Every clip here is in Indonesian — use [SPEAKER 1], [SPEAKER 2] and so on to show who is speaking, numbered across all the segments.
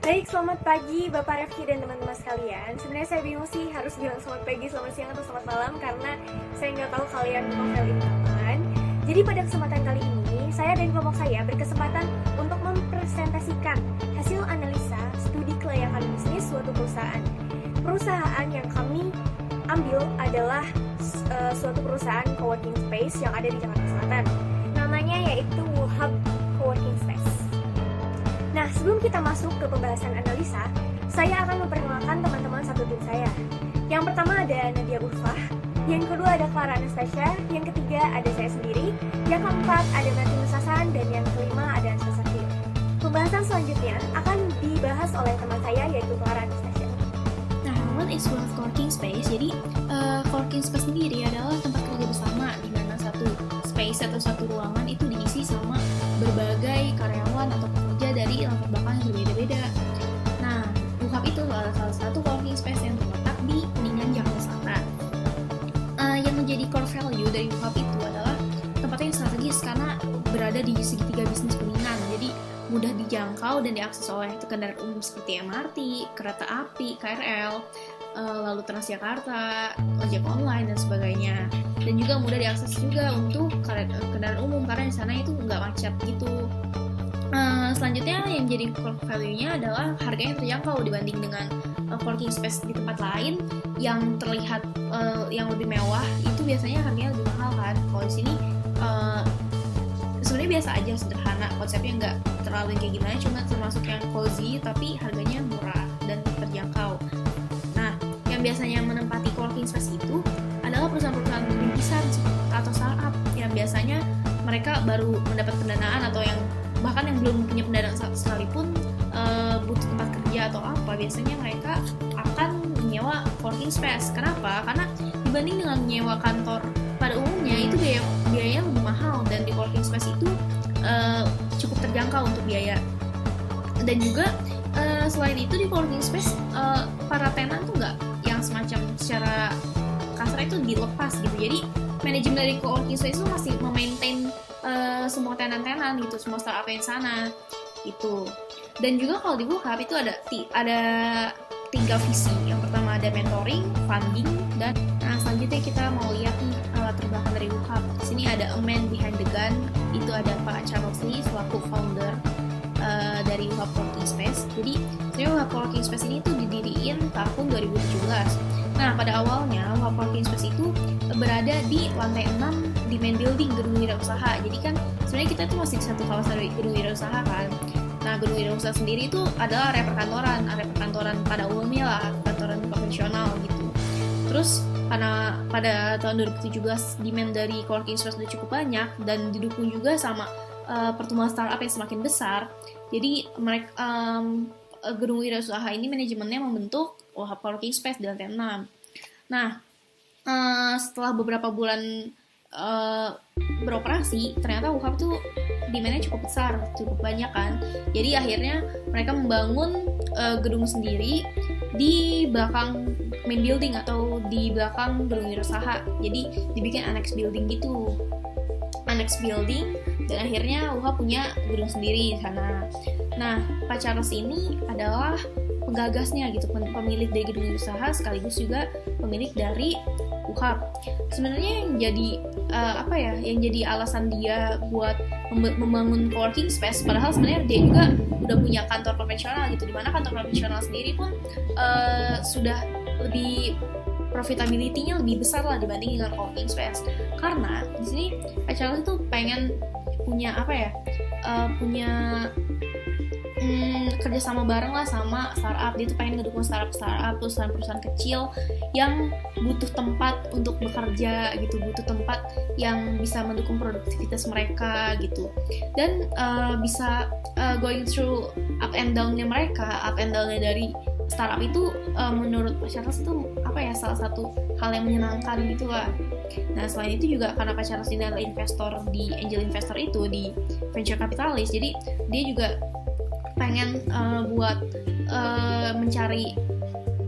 [SPEAKER 1] Baik, selamat pagi Bapak Refki dan teman-teman sekalian. Sebenarnya saya bingung sih harus bilang selamat pagi, selamat siang, atau selamat malam karena saya nggak tahu kalian novel ini kapan. Jadi pada kesempatan kali ini, saya dan kelompok saya berkesempatan untuk mempresentasikan hasil analisa studi kelayakan bisnis suatu perusahaan. Perusahaan yang kami ambil adalah suatu perusahaan coworking space yang ada di Jakarta Selatan. Namanya yaitu Wuhab Coworking Space. Nah, sebelum kita masuk ke pembahasan analisa, saya akan memperkenalkan teman-teman satu tim saya. Yang pertama ada Nadia Urfah, yang kedua ada Clara Anastasia, yang ketiga ada saya sendiri, yang keempat ada Martin Sasan, dan yang kelima ada Ansa Sakti. Pembahasan selanjutnya akan dibahas oleh teman saya yaitu Clara Anastasia.
[SPEAKER 2] Nah, what is Wealth Coworking Space? Jadi, coworking space sendiri adalah tempat kerja bersama di mana satu space atau satu ruangan itu diisi sama berbagai karyawan atau pekerja dari latar belakang yang berbeda-beda. Nah, WUHAP itu adalah salah satu coworking space yang terletak di Kuningan, Jakarta Selatan. Yang menjadi core value dari WUHAP itu adalah tempatnya yang strategis karena berada di segitiga bisnis Kuningan. Jadi, mudah dijangkau dan diakses oleh kendaraan umum seperti MRT, kereta api, KRL, lalu Transjakarta, ojek online dan sebagainya. Dan juga mudah diakses juga untuk kendaraan umum karena di sana itu nggak macet gitu. Selanjutnya yang jadi core value-nya adalah harganya terjangkau dibanding dengan coworking space di tempat lain yang terlihat yang lebih mewah itu biasanya harganya lebih mahal kan. Kalau di sini sebenarnya biasa aja, sederhana, konsepnya nggak terlalu kayak gimana, cuma termasuk yang cozy tapi harganya murah dan terjangkau. Nah, yang biasanya menempati coworking space itu adalah perusahaan-perusahaan rintisan atau startup yang biasanya mereka baru mendapat pendanaan atau yang bahkan yang belum punya pendanaan sekalipun butuh tempat kerja atau apa, biasanya mereka akan menyewa coworking space. Kenapa? Karena dibanding dengan menyewa kantor pada umumnya itu biayanya lebih mahal, dan di coworking space itu cukup terjangkau untuk biaya. Dan juga selain itu di coworking space para tenan tuh nggak yang semacam secara kasar itu dilepas gitu. Jadi manajemen dari coworking space itu masih memaintain semua tenan-tenan gitu, semua startup yang sana gitu. Dan juga kalau di WUHAP itu ada 3 visi. Yang pertama ada mentoring, funding, dan selanjutnya kita mau lihat nih latar belakang dari WUHAP. Di sini ada a man behind the gun, itu ada Pak Charles Lee selaku founder dari WUHAP Coworking Space. Jadi sebenarnya WUHAP Coworking Space ini tuh didiriin tahun 2017. Nah, pada awalnya WUHAP Coworking Space itu berada di lantai 6 di main building gedung wirausaha. Jadi kan sebenarnya kita tuh masih di satu kawasan gedung wirausaha kan. Nah, gedung wirausaha sendiri itu adalah area perkantoran pada umumnya lah, kantoran konvensional gitu. Terus karena pada tahun 2017 demand dari coworking space udah cukup banyak dan didukung juga sama pertumbuhan startup yang semakin besar, jadi mereka gedung wirausaha ini manajemennya membentuk WUHAP Coworking Space di lantai 6. Nah, setelah beberapa bulan beroperasi, ternyata WUHAP tuh demand-nya cukup besar, cukup banyak kan. Jadi akhirnya mereka membangun gedung sendiri di belakang main building atau di belakang gedung wirausaha. Jadi dibikin annex building gitu. Annex building, dan akhirnya WUHAP punya gedung sendiri di sana. Nah, Pak Charles ini adalah penggagasnya gitu, pemilik dari gedung usaha sekaligus juga pemilik dari WUHAP. Sebenarnya yang jadi yang jadi alasan dia buat membangun coworking space, padahal sebenarnya dia juga udah punya kantor konvensional gitu, dimana kantor konvensional sendiri pun sudah lebih profitability-nya lebih besar lah dibanding dengan coworking space. Karena di sini Pak Charles itu pengen punya kerjasama bareng lah sama startup. Dia tuh pengen ngedukung startup, perusahaan-perusahaan kecil yang butuh tempat untuk bekerja gitu, butuh tempat yang bisa mendukung produktivitas mereka gitu, dan bisa going through up and down-nya dari startup itu menurut Pak Charles itu salah satu hal yang menyenangkan gitu lah. Nah, selain itu juga karena Pak Charles ini adalah angel investor itu di venture capitalis, jadi dia juga pengen buat mencari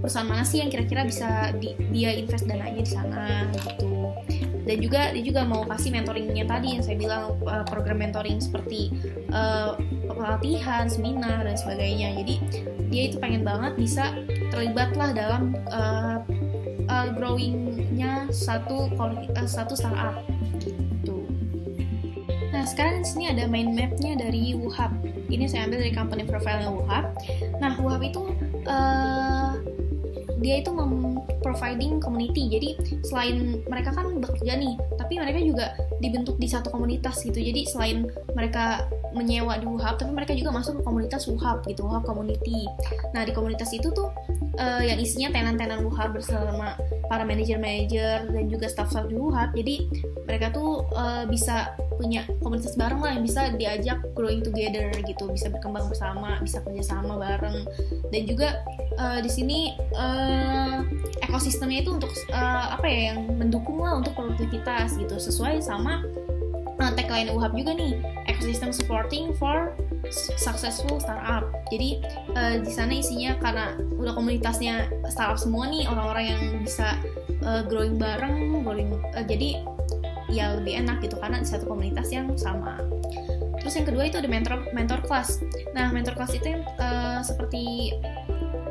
[SPEAKER 2] perusahaan mana sih yang kira-kira bisa dia invest dananya di sana gitu. Dan juga dia juga mau kasih mentoringnya tadi yang saya bilang, program mentoring seperti pelatihan, seminar dan sebagainya. Jadi dia itu pengen banget bisa terlibat lah dalam growingnya satu startup gitu. Nah sekarang di sini ada mind mapnya dari WooHub. Ini saya ambil dari company profile-nya WooHub. Nah WooHub itu dia itu providing community. Jadi selain mereka kan bekerja nih, tapi mereka juga dibentuk di satu komunitas gitu. Jadi selain mereka menyewa di WooHub, tapi mereka juga masuk ke komunitas WooHub gitu, WooHub community. Nah di komunitas itu tuh yang isinya tenan-tenan WooHub bersama para manajer-manajer dan juga staff-staff di WooHub. Jadi mereka tuh bisa punya komunitas bareng lah yang bisa diajak growing together gitu, bisa berkembang bersama, bisa kerjasama bareng. Dan juga di sini ekosistemnya itu untuk yang mendukung lah untuk produktivitas gitu, sesuai sama tagline WooHub juga nih, ecosystem supporting for successful startup. Jadi di sana isinya karena udah komunitasnya startup semua nih, orang-orang yang bisa growing bareng, jadi ya lebih enak gitu karena di satu komunitas yang sama. Terus yang kedua itu ada mentor class. Nah mentor class itu seperti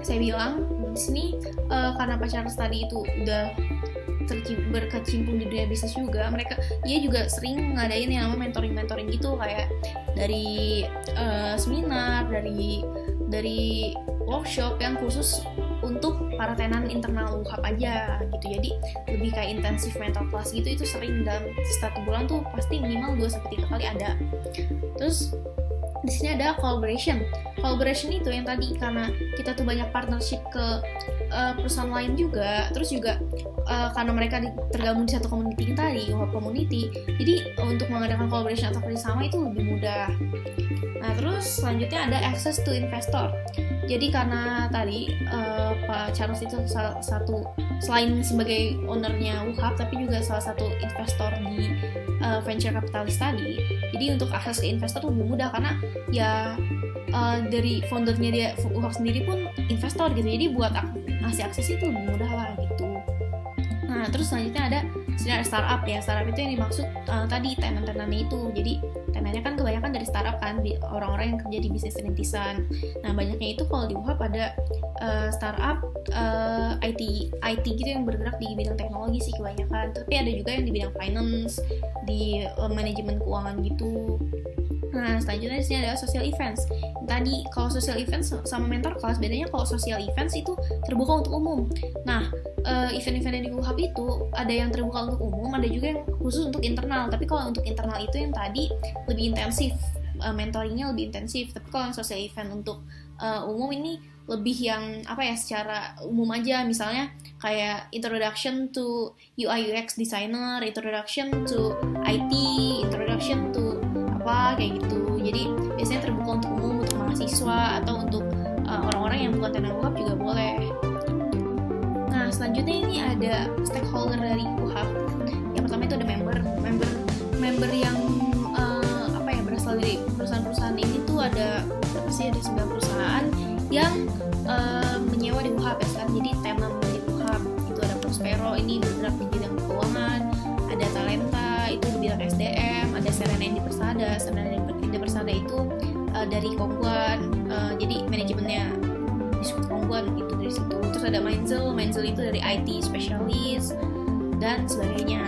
[SPEAKER 2] saya bilang di sini karena Pak Charles tadi itu udah berkecimpung di dunia bisnis juga, dia juga sering ngadain yang namanya mentoring gitu, kayak dari seminar, dari workshop yang khusus untuk para tenan internal WooHub aja gitu. Jadi lebih kayak intensif mentor class gitu, itu sering dalam satu bulan tuh pasti minimal 2-3 kali ada. Terus di sini ada collaboration itu yang tadi karena kita tuh banyak partnership ke perusahaan lain juga, terus juga karena mereka tergabung di satu community tadi, WooHub community, jadi untuk mengadakan collaboration atau kerjasama itu lebih mudah. Nah terus selanjutnya ada access to investor. Jadi karena tadi Pak Charles itu salah satu, selain sebagai ownernya WooHub, tapi juga salah satu investor di venture capitalist tadi. Jadi untuk akses ke investor lebih mudah karena ya dari foundernya dia WooHub sendiri pun investor gitu. Jadi buat ngasih akses itu lebih mudah lah gitu. Nah terus selanjutnya ada startup ya. Startup itu yang dimaksud tadi tenan-tenannya itu. Jadi tenannya kan kebanyakan dari startup kan, orang-orang yang kerja di bisnis rintisan. Nah banyaknya itu kalau di WooHub ada startup IT gitu yang bergerak di bidang teknologi sih kebanyakan. Tapi ada juga yang di bidang finance, di manajemen keuangan gitu. Nah, selanjutnya di sini ada social events. Tadi kalau social events sama mentor class, bedanya kalau social events itu terbuka untuk umum. Nah, event-event yang di WooHub itu ada yang terbuka untuk umum, ada juga yang khusus untuk internal. Tapi kalau untuk internal itu yang tadi lebih intensif, mentoringnya lebih intensif. Tapi kalau yang social event untuk umum ini lebih yang secara umum aja. Misalnya kayak introduction to UI UX designer, introduction to IT, introduction to kayak gitu. Jadi biasanya terbuka untuk umum, untuk mahasiswa atau untuk orang-orang yang bukan tenan WooHub juga boleh. Nah selanjutnya ini ada stakeholder dari WooHub. Yang pertama itu ada member yang berasal dari perusahaan-perusahaan ini tuh ada 9 perusahaan yang menyewa di WooHub ya kan. Jadi tenan di WooHub itu ada Prospero, ini bergerak di bidang keuangan, ada Talenta itu di bidang SDM, ada Serena Indi Persada itu dari Kongguan, jadi manajemennya disebut Kongguan itu dari situ. Terus ada Menzel itu dari IT specialist dan sebagainya.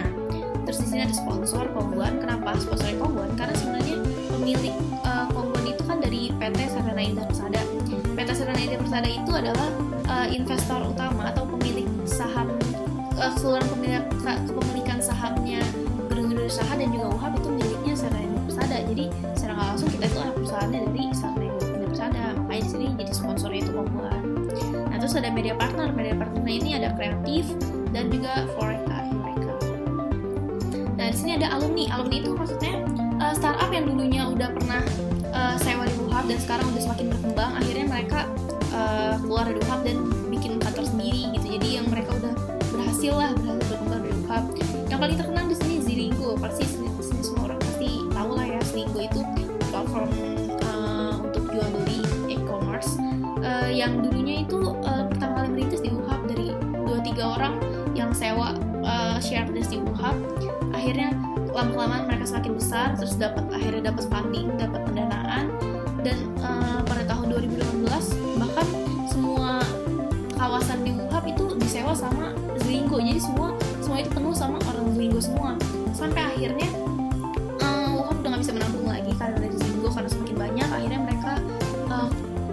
[SPEAKER 2] Terus di sini ada sponsor Kongguan. Kenapa sponsornya Kongguan? Karena sebenarnya pemilik Kongguan itu kan dari PT Serena Indi Persada. PT Serena Indi Persada itu adalah investor utama atau pemilik saham, keseluruhan kepemilikan sahamnya gedung-gedung usaha dan juga WooHub itu miliknya Serena Indi Persada. Jadi secara nggak langsung kita itu anak perusahaannya dari Serena Indi Persada. Makanya di sini jadi sponsornya itu Kongguan. Nah terus ada media partnernya ini ada Kreatif dan juga Foreca. Nah di sini ada alumni itu maksudnya startup yang dulunya udah pernah sewa di WooHub dan sekarang udah semakin berkembang, akhirnya mereka keluar dari WooHub dan bikin kantor sendiri gitu. Jadi yang mereka udah berhasil berkembang dari WooHub. Yang paling terkenal di sini Zilingo. Pasti semua orang pasti tahu lah ya, Zilingo itu platform untuk jual beli e-commerce yang dulunya itu pertama kali merintis di WooHub dari 2-3 orang yang sewa share desk di WooHub. akhirnya lama-kelamaan mereka semakin besar, terus akhirnya dapat funding, dapat pendanaan, dan pada tahun 2018 bahkan semua kawasan di Wuhan itu disewa sama Zwinggo, jadi semua itu penuh sama orang Zwinggo semua, sampai akhirnya Wuhan udah nggak bisa menampung lagi karena dari Zwinggo, karena semakin banyak akhirnya mereka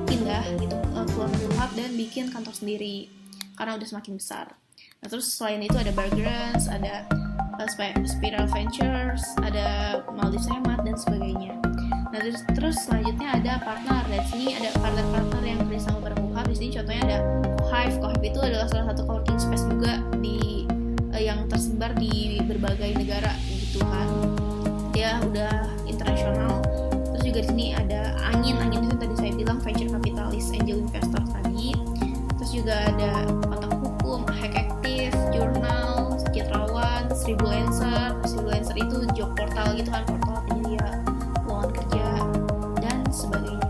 [SPEAKER 2] pindah gitu, keluar dari Wuhan dan bikin kantor sendiri karena udah semakin besar. Nah terus selain itu ada Burgerance, ada Spiral Ventures, ada Maldives Hemat dan sebagainya. Nah terus selanjutnya ada partner. Dari sini ada partner-partner yang kerjasama bareng Wuhan. Di sini contohnya ada Hive. Hive itu adalah salah satu coworking space juga di yang tersebar di berbagai negara gitu kan. Dia udah internasional. Terus juga di sini ada Angin itu tadi saya bilang venture capitalist angel investor tadi. Terus juga ada Kotak Hukum, Hack Active, Jurnal, Citrawan, Seribu Lancer itu job portal gitu kan, portal penyedia lowongan kerja dan sebagainya.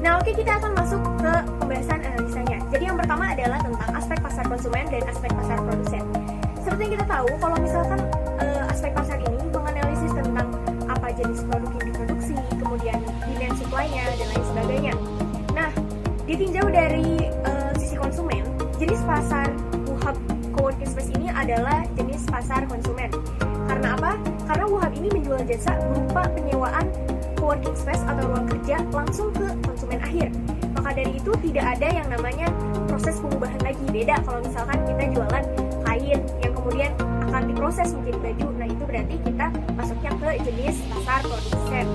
[SPEAKER 1] Nah oke, kita akan masuk ke pembahasan analisanya. Jadi yang pertama adalah tentang aspek pasar konsumen dan aspek pasar produsen. Seperti yang kita tahu, kalau misalkan aspek pasar ini menganalisis tentang apa jenis produk yang diproduksi, kemudian demand supply-nya dan lain sebagainya. Nah, ditinjau dari sisi konsumen, jenis pasar Wuhab Coworking Space ini adalah jenis pasar konsumen. Karena apa? Karena Wuhab ini menjual jasa berupa penyewaan coworking space atau ruang kerja langsung ke konsumen akhir. Maka dari itu tidak ada yang namanya proses pengubahan lagi. Beda kalau misalkan kita jualan kain yang kemudian akan diproses menjadi baju. Nah itu berarti kita masuknya ke jenis pasar produsen.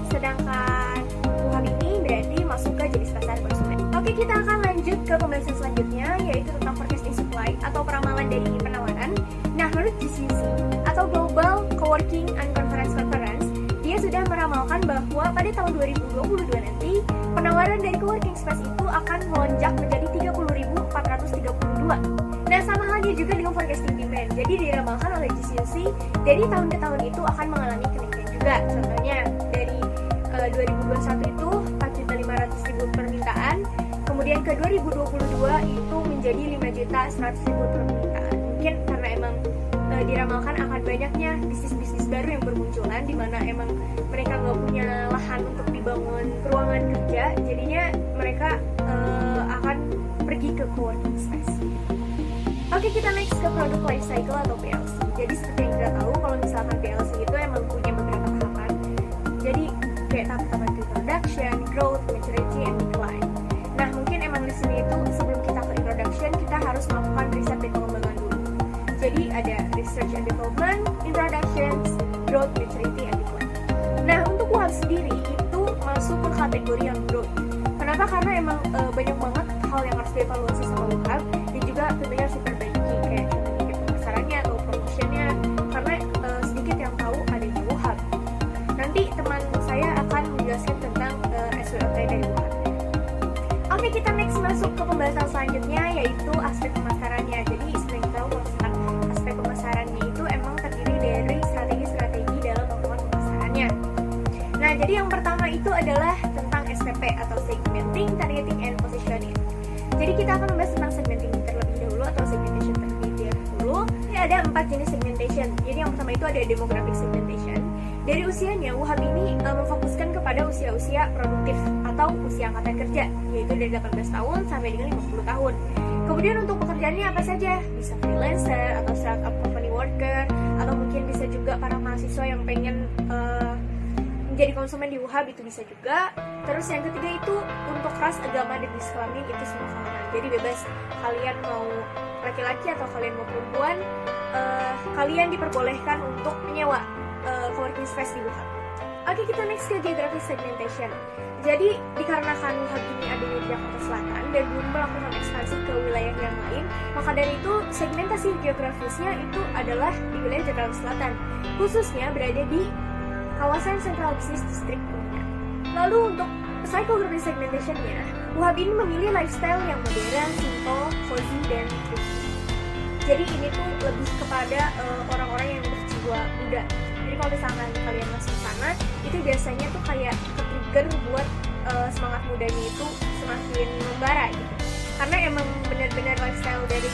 [SPEAKER 1] Sedangkan Wuhab ini berarti masuk ke jenis pasar konsumen. Oke, kita akan lanjut ke pembahasan selanjutnya, yaitu tentang forecasting supply atau peramalan dari penawaran. Nah, menurut GCC atau Global Coworking and Conference, dia sudah meramalkan bahwa pada tahun 2022 nanti penawaran dari coworking space itu akan melonjak menjadi 30.432. Nah, sama halnya juga dengan forecasting demand. Jadi diramalkan oleh GCC dari tahun ke tahun itu akan mengalami kenaikan juga. Contohnya dari 2021 itu 4.500.000 permintaan, kemudian ke 2022 itu menjadi 5.100.000 permintaan. Mungkin karena emang diramalkan akan banyaknya bisnis-bisnis baru yang bermunculan, di mana emang mereka nggak punya lahan untuk dibangun ruangan kerja, jadinya mereka akan pergi ke coworking space. Oke, kita next ke product life cycle atau PLC. Jadi seperti yang kita tahu, kalau misalkan PLC itu emang punya beberapa tahapan. Jadi kayak tahap-tahapan introduction, growth, maturity, and decline. Nah, mungkin emang di sini itu sebelum kita ke introduction, kita harus melakukan riset dan pengembangan dulu. Jadi ada research and development, introduction, growth, maturity, and decline. Nah, untuk Wuhab sendiri itu masuk ke kategori yang growth. Kenapa? Karena emang banyak banget hal yang harus dievaluasi sama Wuhab, dan juga tentunya harus diperbaiki, kayak contohnya pemasarannya atau promotionnya, karena sedikit yang tahu adanya Wuhab. Nanti teman saya akan menjelaskan tentang SWOT dari Wuhab. Oke, kita next masuk ke pembahasan selanjutnya, yaitu aspek pemasarannya. Jadi seperti kita tahu, aspek pemasarannya itu emang terdiri dari strategi-strategi dalam melakukan pemasarannya. Nah, jadi yang pertama itu adalah tentang STP atau segmenting, targeting, and positioning. Jadi kita akan membahas tentang segmenting terlebih dahulu atau segmentation terlebih dahulu. Ini ada 4 jenis segmentation. Jadi yang pertama itu ada demographic segmentation. Dari usianya, Wuhab ini memfokuskan kepada usia-usia produktif atau usia angkatan kerja, yaitu dari 18 tahun sampai dengan 50 tahun. Kemudian untuk pekerjaannya apa saja? Bisa freelancer atau startup company worker, atau mungkin bisa juga para mahasiswa yang pengen menjadi konsumen di Wuhab, itu bisa juga. Terus yang ketiga itu untuk ras, agama, dan jenis kelamin, itu semua kalangan. Jadi bebas, kalian mau laki-laki atau kalian mau perempuan, kalian diperbolehkan untuk menyewa coworking space di Wuhab. Oke, kita next ke geographic segmentation. Jadi dikarenakan Wuhab ini adanya di Jakarta Selatan dan belum melakukan ekspansi ke wilayah yang lain, maka dari itu segmentasi geografisnya itu adalah di wilayah Jakarta Selatan, khususnya berada di kawasan Central Business District Kuningan. Lalu untuk psychographic segmentation-nya, Wuhab ini memilih lifestyle yang modern, simple, cozy, dan thrifty. Jadi ini tuh lebih kepada orang-orang yang berjiwa muda. Jadi kalau misalkan kalian masuk ke sana, itu biasanya tuh kayak ke-trigger buat semangat mudanya itu semakin membara gitu. karena emang benar-benar lifestyle dari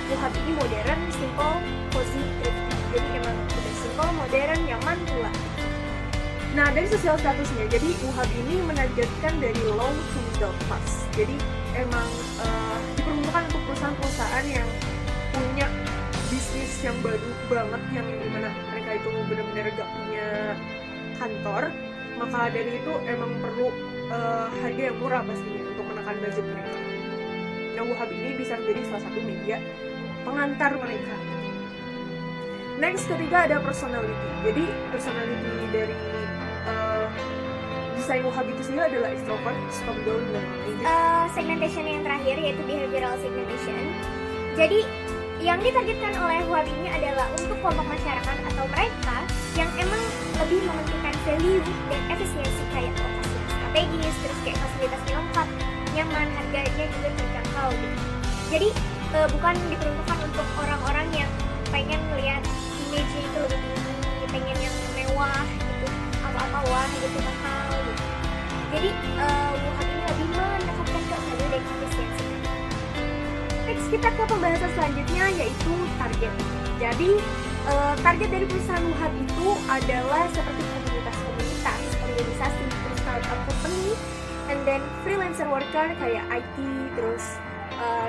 [SPEAKER 1] WUHAB ini modern, simple, cozy, thrifty. Jadi emang udah simple, modern, nyaman pula. Nah, dari sosial statusnya, jadi WUHAB ini menargetkan dari low to middle class. Jadi emang diperuntukkan untuk perusahaan-perusahaan yang punya bisnis yang baru banget, yang dimana mereka itu benar-benar gak punya kantor. Maka dari itu emang perlu harga yang murah pastinya untuk menekan budget mereka. Nah, WUHAB ini bisa menjadi salah satu media pengantar mereka. Next, ketiga ada personality. Jadi personality dari desain WUHAB itu sendiri adalah extrovert, suka bergaul dengan orang.
[SPEAKER 3] Segmentation yang terakhir yaitu behavioral segmentation. Jadi yang ditargetkan oleh WUHAB ini adalah untuk kelompok masyarakat atau mereka yang emang lebih mementingkan value dan efisiensi kayak lokasi strategis, terus kayak fasilitasnya lengkap, nyaman, harganya juga terjangkau gitu. Jadi bukan diperuntukkan untuk orang-orang yang pengen melihat image-nya itu lebih tinggi, pengen yang mewah gitu, apa-apa wah gitu, mahal gitu. Jadi WUHAB ini lebih mendekatkan ke value dan efisiensi. Next, kita ke pembahasan selanjutnya yaitu target. Jadi target dari perusahaan WUHAB itu adalah seperti komunitas, organisasi, terus startup company, and then freelancer worker kayak IT, terus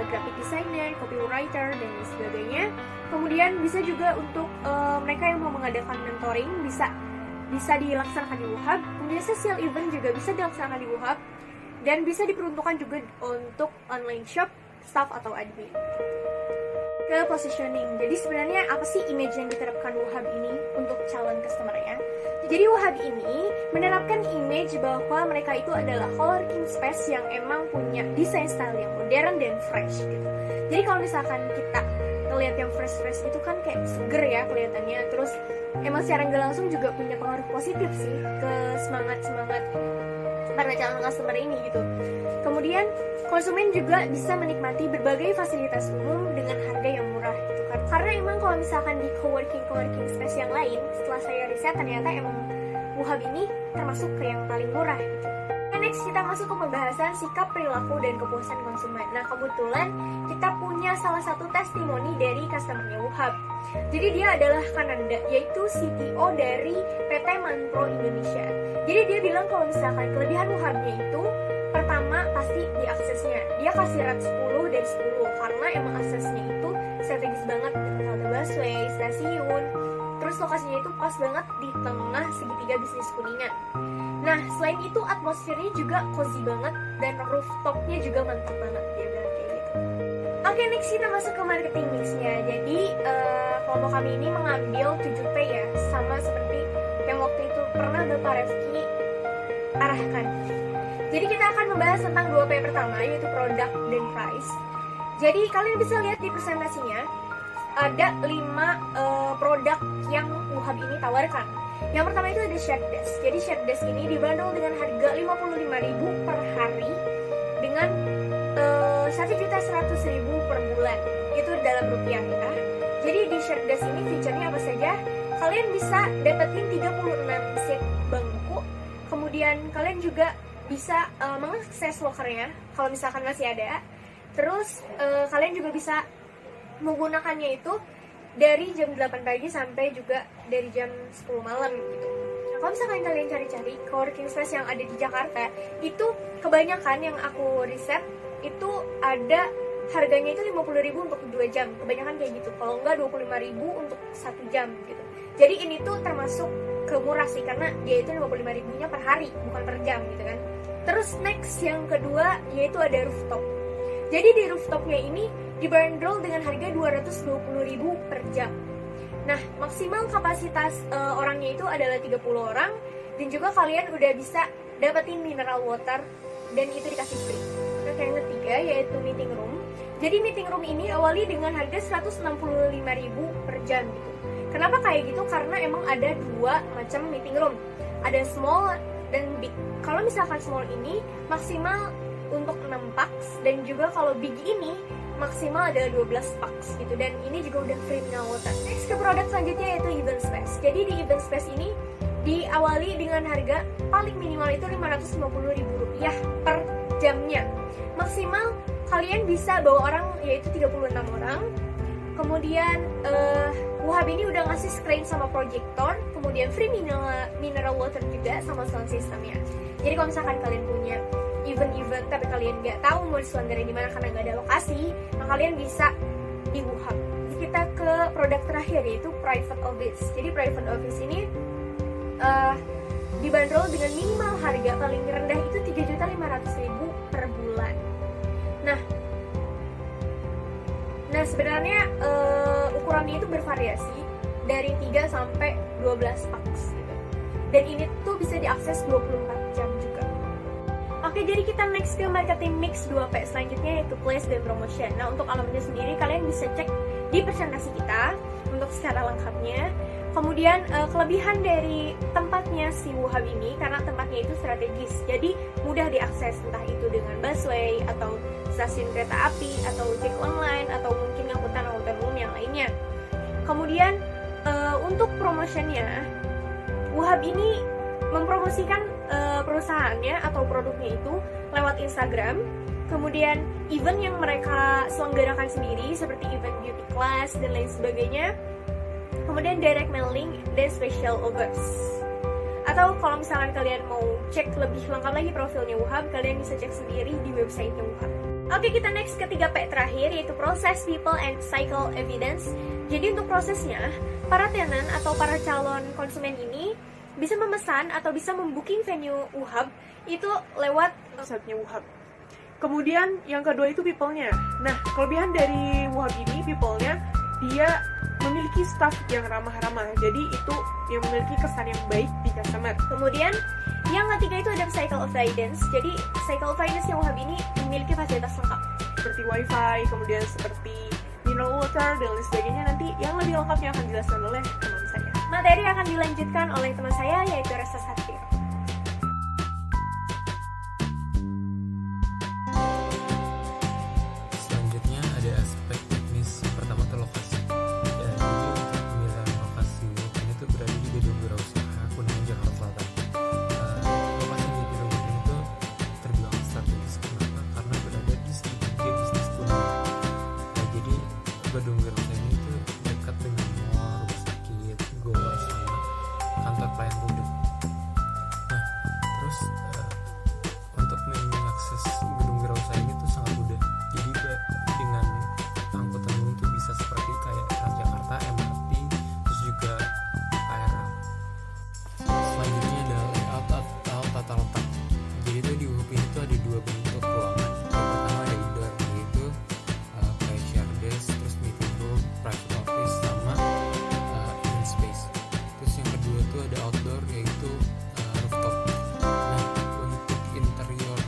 [SPEAKER 3] graphic designer, copywriter, dan sebagainya. Kemudian bisa juga untuk mereka yang mau mengadakan mentoring bisa dilaksanakan di WUHAB. Kemudian social event juga bisa dilaksanakan di WUHAB, dan bisa diperuntukkan juga untuk online shop, staff atau admin. Ke positioning. Jadi sebenarnya apa sih image yang diterapkan WUHAB ini untuk calon customer-nya? Jadi WUHAB ini menerapkan image bahwa mereka itu adalah coworking space yang emang punya desain style yang modern dan fresh gitu. Jadi kalau misalkan kita ngeliat yang fresh itu kan kayak seger ya kelihatannya. Terus emang secara nggak langsung juga punya pengaruh positif sih ke semangat para calon customer ini gitu. Kemudian konsumen juga bisa menikmati berbagai fasilitas umum dengan harga yang murah gitu kan. Karena emang kalau misalkan di coworking space yang lain, setelah saya riset ternyata emang WUHAB ini termasuk ke yang paling murah gitu. Next, kita masuk ke pembahasan sikap, perilaku, dan kepuasan konsumen. Nah, kebetulan kita punya salah satu testimoni dari customer-nya WUHAB. Jadi dia adalah Kananda, yaitu CTO dari PT Manpro Indonesia. Jadi dia bilang kalau misalkan kelebihan WUHAB-nya itu pertama pasti di aksesnya. Dia kasih rate 10 dari 10 karena emang aksesnya itu strategis banget, halte busway, stasiun. Terus lokasinya itu pas banget di tengah segitiga bisnis Kuningan. Nah, selain itu atmosfernya juga cozy banget dan rooftopnya juga mantap banget, dia bilang kayak gitu. Oke, next kita masuk ke marketing mix-nya. Jadi kelompok kami ini mengambil 7P ya, sama seperti yang waktu itu pernah Bapak Refki arahkan. Jadi kita akan membahas tentang 2P pertama, yaitu product dan price. Jadi kalian bisa lihat di presentasinya ada 5 produk yang WUHAB ini tawarkan. Yang pertama itu ada Shared Desk. Jadi Shared Desk ini dibanderol dengan harga 55.000 per hari dengan 1.100.000 per bulan. Itu dalam rupiah ya. Jadi di Shared Desk ini fiturnya apa saja? Kalian bisa dapetin 36 seat bangku. Kemudian kalian juga bisa mengakses lokernya kalau misalkan masih ada. Terus kalian juga bisa menggunakannya itu dari jam 8 pagi sampai juga dari jam 10 malam gitu. Nah, kalau misalkan kalian cari-cari coworking space yang ada di Jakarta, itu kebanyakan yang aku riset itu ada harganya itu 50.000 untuk 2 jam. Kebanyakan kayak gitu. Kalau enggak 25.000 untuk 1 jam gitu. Jadi ini tuh termasuk ke murah sih karena dia itu 55.000-nya per hari, bukan per jam gitu kan. Terus next yang kedua yaitu ada rooftop. Jadi di rooftopnya ini dibanderol dengan harga 220.000 per jam. Nah, maksimal kapasitas orangnya itu adalah 30 orang dan juga kalian udah bisa dapetin mineral water dan itu dikasih free. Terus yang ketiga yaitu meeting room. Jadi meeting room ini awali dengan harga 165.000 per jam gitu. Kenapa kayak gitu? Karena emang ada 2 macam meeting room. Ada small dan big. Kalau misalkan small ini maksimal untuk 6 pax dan juga kalau big ini maksimal adalah 12 pax gitu, dan ini juga udah free mineral water. Next ke produk selanjutnya yaitu event space. Jadi di event space ini diawali dengan harga paling minimal itu Rp550.000 per jamnya. Maksimal
[SPEAKER 1] kalian bisa bawa orang yaitu 36 orang. Kemudian WUHAB ini udah ngasih screen sama projector, kemudian free mineral water juga sama sound systemnya. Jadi kalau misalkan kalian punya event-event tapi kalian nggak tahu mau diselenggarain di mana karena nggak ada lokasi, nah kalian bisa di WUHAB. Kita ke produk terakhir yaitu private office. Jadi private office ini dibanderol dengan minimal harga paling rendah itu 3.500.000 per bulan. Nah sebenarnya ukurannya itu bervariasi dari 3 sampai 12 pax gitu. Dan ini tuh bisa diakses 24 jam juga. Oke, jadi kita next ke marketing mix 2P selanjutnya yaitu place dan promotion. Nah untuk alamatnya sendiri kalian bisa cek di presentasi kita untuk secara lengkapnya. Kemudian kelebihan dari tempatnya si WUHAB ini karena tempatnya itu strategis, jadi mudah diakses entah itu dengan busway atau stasiun kereta api atau ojek online atau mungkin angkutan umum yang lainnya. Kemudian untuk promotionnya, WUHAB ini mempromosikan perusahaannya atau produknya itu lewat Instagram. Kemudian event yang mereka selenggarakan sendiri seperti event beauty class dan lain sebagainya. Kemudian direct mailing dan special offers. Atau kalau misalkan kalian mau cek lebih lengkap lagi profilnya WUHAB, kalian bisa cek sendiri di websitenya WUHAB. Oke, kita next ke 3P terakhir yaitu process, people, and cycle evidence. Jadi untuk prosesnya, para tenant atau para calon konsumen ini bisa memesan atau bisa membooking venue WUHAB itu lewat websitenya WUHAB. Kemudian yang kedua itu people-nya. Nah, kelebihan dari WUHAB ini people-nya, dia memiliki staff yang ramah-ramah, jadi itu yang memiliki kesan yang baik di customer. Kemudian yang ketiga itu ada cycle of guidance. Jadi cycle of guidance yang WUHAB ini memiliki fasilitas lengkap seperti wifi, kemudian seperti mineral water dan lain sebagainya. Nanti yang lebih lengkapnya akan dijelaskan oleh teman saya. Materi akan dilanjutkan oleh teman saya yaitu Resa Satrio.
[SPEAKER 4] Selanjutnya ada aspek teknis. Pertama tuh lokasi. Ya, jadi untuk pemilihan lokasi ini tuh berada di gedung wirausaha Kuningan Jakarta Selatan. Lokasi di gedung ini tuh terbilang strategis. Kenapa? Karena berada di segitiga bisnis Kuningan. Nah, jadi gedung wirausaha ini tuh dekat dengan mall, rumah sakit, goa, sama kantor pelayan publik. Nah, terus untuk mengakses gedung wirausaha ini tuh sangat mudah. Jadi dengan angkutan umum tuh bisa seperti kayak Transjakarta, MRT, terus juga KRL. Selanjutnya ada layout atau tata letak. Jadi tuh di WUHAB ini tuh ada dua bentuk ruangan. Yang pertama ada indoor, yaitu kayak share desk, terus meeting room, private office, sama event space. Terus yang kedua tuh ada outdoor, yaitu rooftop. Nah, untuk interior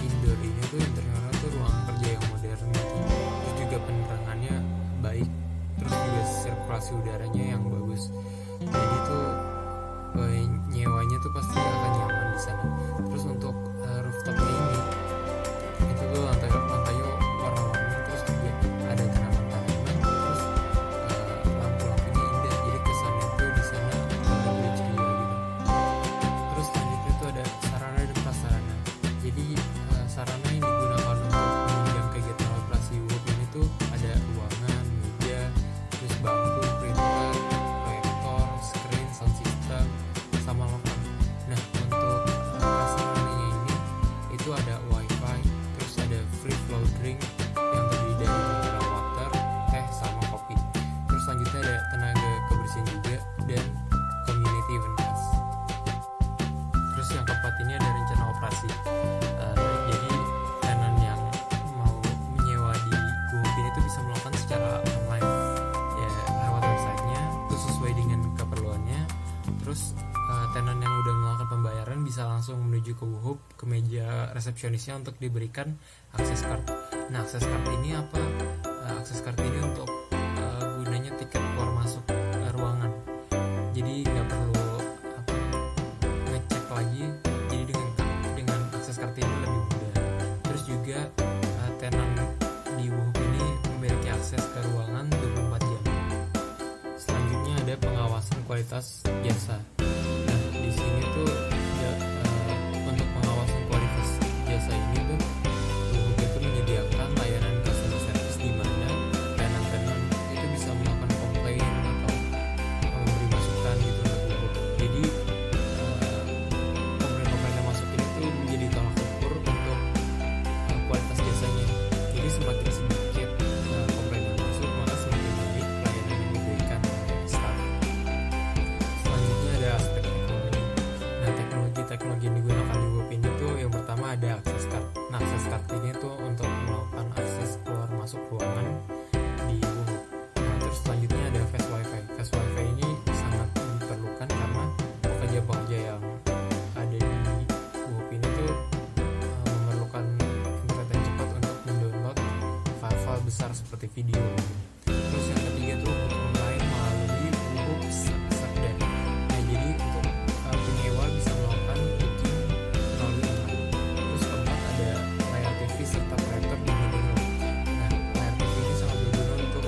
[SPEAKER 4] indoor ini tuh interiornya tuh ruangan kerja yang modern gitu. Terus juga penerangannya baik, terus juga sirkulasi udaranya yang bagus. Jadi tuh nyewanya tuh pasti akan nyaman di sana. Terus untuk rooftopnya ini itu tuh lantainya warna-warni, terus juga ada tanaman-tanaman, terus lampu-lampunya indah, jadi kesannya tuh di sana lebih ceria gitu. Terus selanjutnya tuh ada sarana dan prasarana. Jadi sarana yang digunakan untuk menunjang kegiatan operasi WUHAB ini tuh ada ruangan, meja, terus bangku, printer, proyektor, screen, sound system, sama locker. Nah, untuk prasarananya ini itu ada wifi, terus ada free flow drink yang terdiri dari mineral water, teh, sama kopi. Terus selanjutnya ada tenaga kebersihan juga dan community event pass. Terus yang keempat ini ada rencana operasi. Jadi tenan yang mau menyewa di WUHAB ini tuh bisa melakukan secara online ya lewat websitenya, terus sesuai dengan keperluannya. Terus tenan yang udah melakukan pembayaran bisa langsung menuju ke WUHAB, ke meja resepsionisnya untuk diberikan akses card. Nah, akses card ini apa? Akses card ini untuk gunanya tiket keluar masuk ruangan. Jadi nggak perlu ngecek lagi. Jadi dengan akses card ini lebih mudah. Terus juga tenan di WUHAB ini memiliki akses ke ruangan 24 jam. Selanjutnya ada pengawasan kualitas jasa. Nah, di sini tuh ya, untuk pengawasan kualitas jasa ini tuh WUHAB itu menyediakan layanan Nah, akses kartu ini tuh untuk melakukan akses keluar masuk ruangan di WUHUP. Nah, terus selanjutnya ada Fast Wifi. Fast Wifi ini sangat diperlukan karena pekerja-pekerja yang ada di WUHUP ini tuh memerlukan internet yang cepat untuk mendownload file-file besar seperti video. Terus yang ketiga tuh online melalui WUHUP Sekda. Nah, jadi untuk penyewa bisa melakukan booking melalui online. Terus keempat ada layar TV serta proyektor di meeting room. Nah, layar TV ini sangat berguna untuk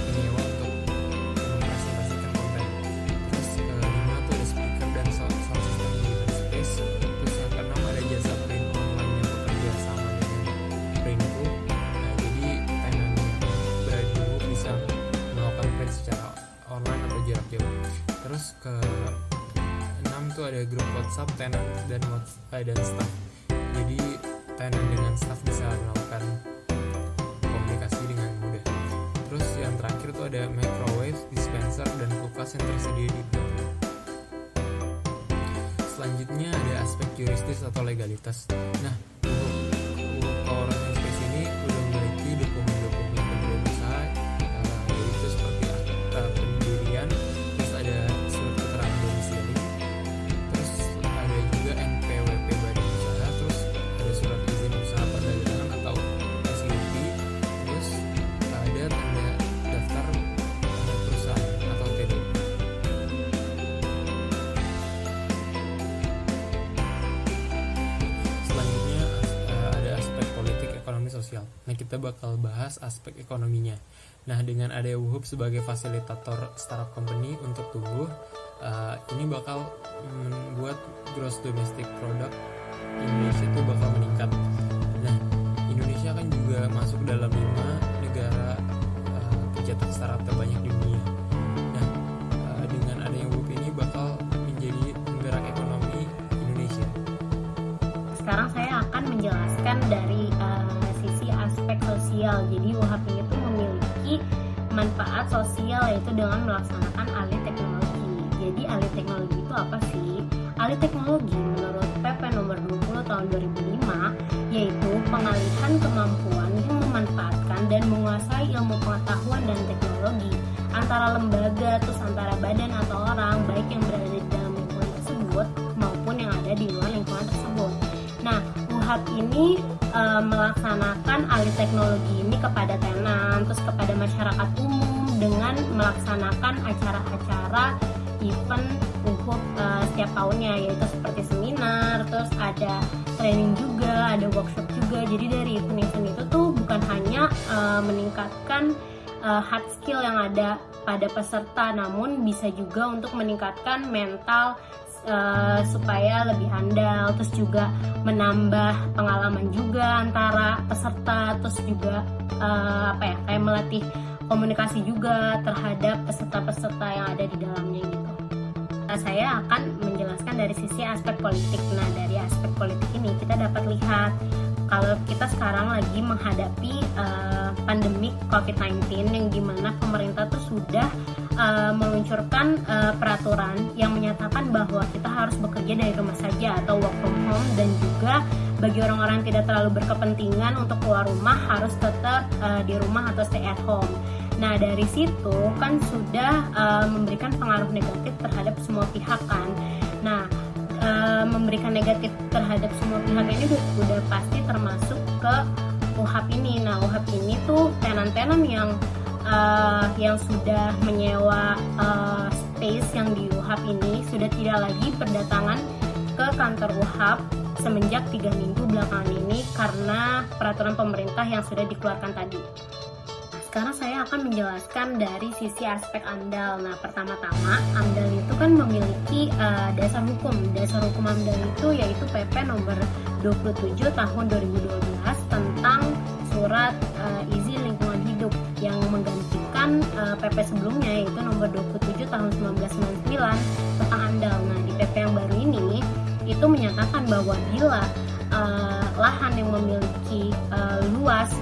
[SPEAKER 4] penyewa untuk mempresentasikan konten. Terus kelima tuh ada speaker dan sound system di event space. Terus yang keenam ada jasa print online yang bekerja sama dengan Printku. Nah, jadi tenan yang berada di WUHUP bisa melakukan print secara online atau jarak jauh. Terus ke 6 tuh ada grup WhatsApp tenan dan staff. Jadi tenan dengan staff bisa melakukan komunikasi dengan mudah. Terus yang terakhir tuh ada microwave, dispenser, dan kulkas yang tersedia di pantry. Selanjutnya ada aspek juristis atau legalitas. Nah, WUHUP Co-working Space ini udah memiliki dokumen-dokumen pendirian usaha, yaitu seperti akta pendirian, terus ada surat keterangan domisili, terus ada juga NPWP badan usaha, terus ada surat izin usaha perdagangan atau SIUP, terus ada tanda daftar perusahaan atau TDP. Selanjutnya ada aspek politik, ekonomi, sosial. Nah, kita bakal bahas aspek ekonominya. Nah, dengan ada WUHUP sebagai fasilitator startup company untuk tumbuh, ini bakal membuat gross domestic product Indonesia itu bakal meningkat. Nah, Indonesia kan juga masuk dalam 5 negara pencetak startup terbanyak di dunia. Nah, dengan adanya WUHUP ini bakal menjadi penggerak ekonomi Indonesia.
[SPEAKER 5] Sekarang saya akan menjelaskan dari sisi aspek sosial. Jadi WUHUP ini tuh memiliki manfaat sosial, yaitu dengan melaksanakan alih teknologi. Jadi alih teknologi itu apa sih? Alih teknologi menurut PP nomor 20 tahun 2005 yaitu pengalihan kemampuan yang memanfaatkan dan menguasai ilmu pengetahuan dan teknologi antara lembaga, terus antara badan atau orang, baik yang berada di dalam lingkungan tersebut maupun yang ada di luar lingkungan tersebut. Nah, WUHUP ini melaksanakan alih teknologi ini kepada tenan, terus kepada masyarakat umum dengan melaksanakan acara-acara event WUHUP setiap tahunnya, yaitu seperti seminar, terus ada training juga, ada workshop juga. Jadi dari event-event itu tuh bukan hanya meningkatkan hard skill yang ada pada peserta, namun bisa juga untuk meningkatkan mental supaya lebih handal, terus juga menambah pengalaman juga antara peserta, terus juga kayak melatih komunikasi juga terhadap peserta-peserta yang ada di dalamnya gitu. Saya akan menjelaskan dari sisi aspek politik. Nah, dari aspek politik ini kita dapat lihat kalau kita sekarang lagi menghadapi pandemi COVID-19 yang dimana pemerintah tuh sudah meluncurkan peraturan yang menyatakan bahwa kita harus bekerja dari rumah saja atau work from home, dan juga bagi orang-orang yang tidak terlalu berkepentingan untuk keluar rumah harus tetap di rumah atau stay at home. Nah, dari situ kan sudah memberikan pengaruh negatif terhadap semua pihak kan. Nah, memberikan negatif terhadap semua pihak ini udah pasti termasuk ke WUHUP ini. Nah, WUHUP ini tuh tenan-tenan yang sudah menyewa space yang di WUHUP ini sudah tidak lagi berdatangan ke kantor WUHUP semenjak 3 minggu belakangan ini karena peraturan pemerintah yang sudah dikeluarkan tadi. Sekarang saya akan menjelaskan dari sisi aspek AMDAL. Nah, pertama-tama AMDAL itu kan memiliki dasar hukum. Dasar hukum AMDAL itu yaitu PP nomor 27 tahun 2012 tentang surat izin lingkungan hidup yang menggantikan PP sebelumnya yaitu nomor 27 tahun 1999 tentang AMDAL. Nah, di PP yang baru ini itu menyatakan bahwa bila lahan yang memiliki luas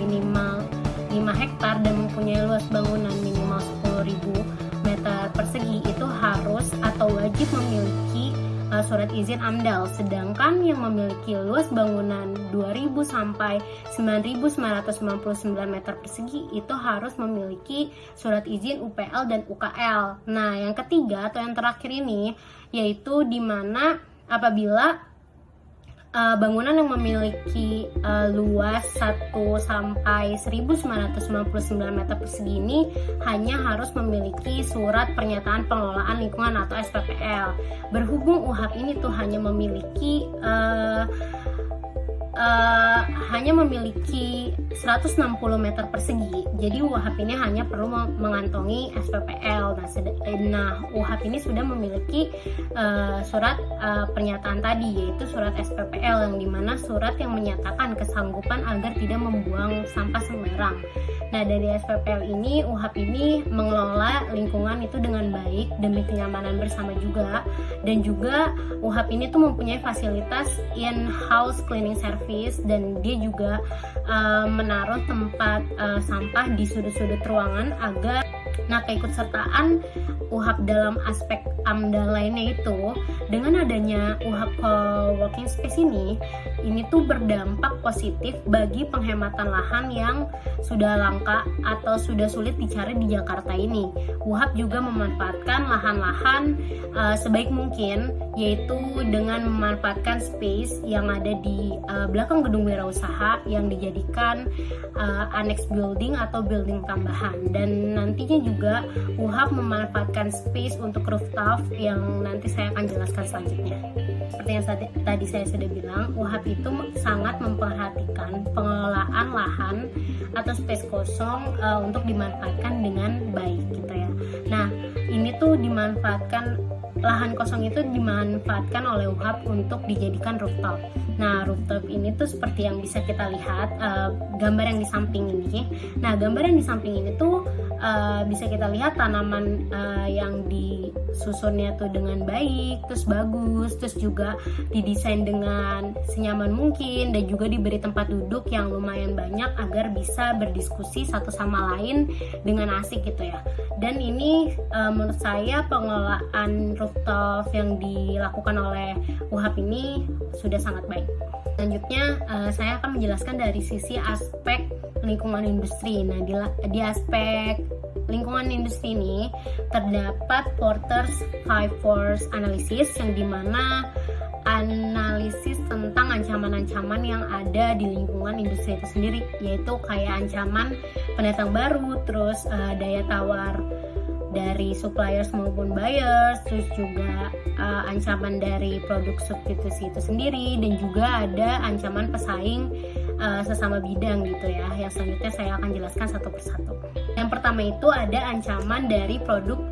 [SPEAKER 5] minimal 5 hektar dan mempunyai luas bangunan minimal 10.000 meter persegi itu harus atau wajib memiliki surat izin AMDAL. Sedangkan yang memiliki luas bangunan 2.000 sampai 9.999 meter persegi itu harus memiliki surat izin UPL dan UKL. Nah, yang ketiga atau yang terakhir ini yaitu di mana apabila bangunan yang memiliki luas 1 sampai 1999 meter persegi ini hanya harus memiliki surat pernyataan pengelolaan lingkungan atau SPPL. Berhubung UHAP ini tuh hanya memiliki 160 meter persegi, jadi UHAP ini hanya perlu mengantongi SPPL. Nah, UHAP ini sudah memiliki surat pernyataan tadi, yaitu surat SPPL, yang dimana surat yang menyatakan kesanggupan agar tidak membuang sampah sembarang. Nah, dari SPPL ini, UHAP ini mengelola lingkungan itu dengan baik demi kenyamanan bersama juga, dan juga UHAP ini tuh mempunyai fasilitas in-house cleaning service, dan dia juga menaruh tempat sampah di sudut-sudut ruangan agar keikutsertaan UHAP dalam aspek AMDAL lainnya itu, dengan adanya UHAP co-working space ini tuh berdampak positif bagi penghematan lahan yang sudah langka atau sudah sulit dicari di Jakarta ini. UHAP juga memanfaatkan lahan-lahan sebaik mungkin, yaitu dengan memanfaatkan space yang ada di belakang gedung wirausaha yang dijadikan annex building atau building tambahan. Dan nantinya juga UHAP memanfaatkan space untuk rooftop yang nanti saya akan jelaskan selanjutnya. Seperti yang tadi saya sudah bilang, UHAP itu sangat memperhatikan pengelolaan lahan atau space kosong untuk dimanfaatkan dengan baik gitu ya. Nah, ini tuh lahan kosong itu dimanfaatkan oleh UHAP untuk dijadikan rooftop. Nah, rooftop ini tuh seperti yang bisa kita lihat gambar yang di samping ini. Nah, gambar yang di samping ini tuh bisa kita lihat tanaman yang disusunnya tuh dengan baik, terus bagus, terus juga didesain dengan senyaman mungkin, dan juga diberi tempat duduk yang lumayan banyak agar bisa berdiskusi satu sama lain dengan asik gitu ya. Dan ini menurut saya pengelolaan rooftop yang dilakukan oleh UHAP ini sudah sangat baik. Selanjutnya saya akan menjelaskan dari sisi aspek lingkungan industri. Nah, di aspek lingkungan industri ini terdapat Porter's 5 Force Analysis, yang dimana analisis tentang ancaman-ancaman yang ada di lingkungan industri itu sendiri, yaitu kayak ancaman pendatang baru, terus daya tawar dari suppliers maupun buyers, terus juga ancaman dari produk substitusi itu sendiri, dan juga ada ancaman pesaing sesama bidang gitu ya. Yang selanjutnya saya akan jelaskan satu persatu. Yang pertama itu ada ancaman dari produk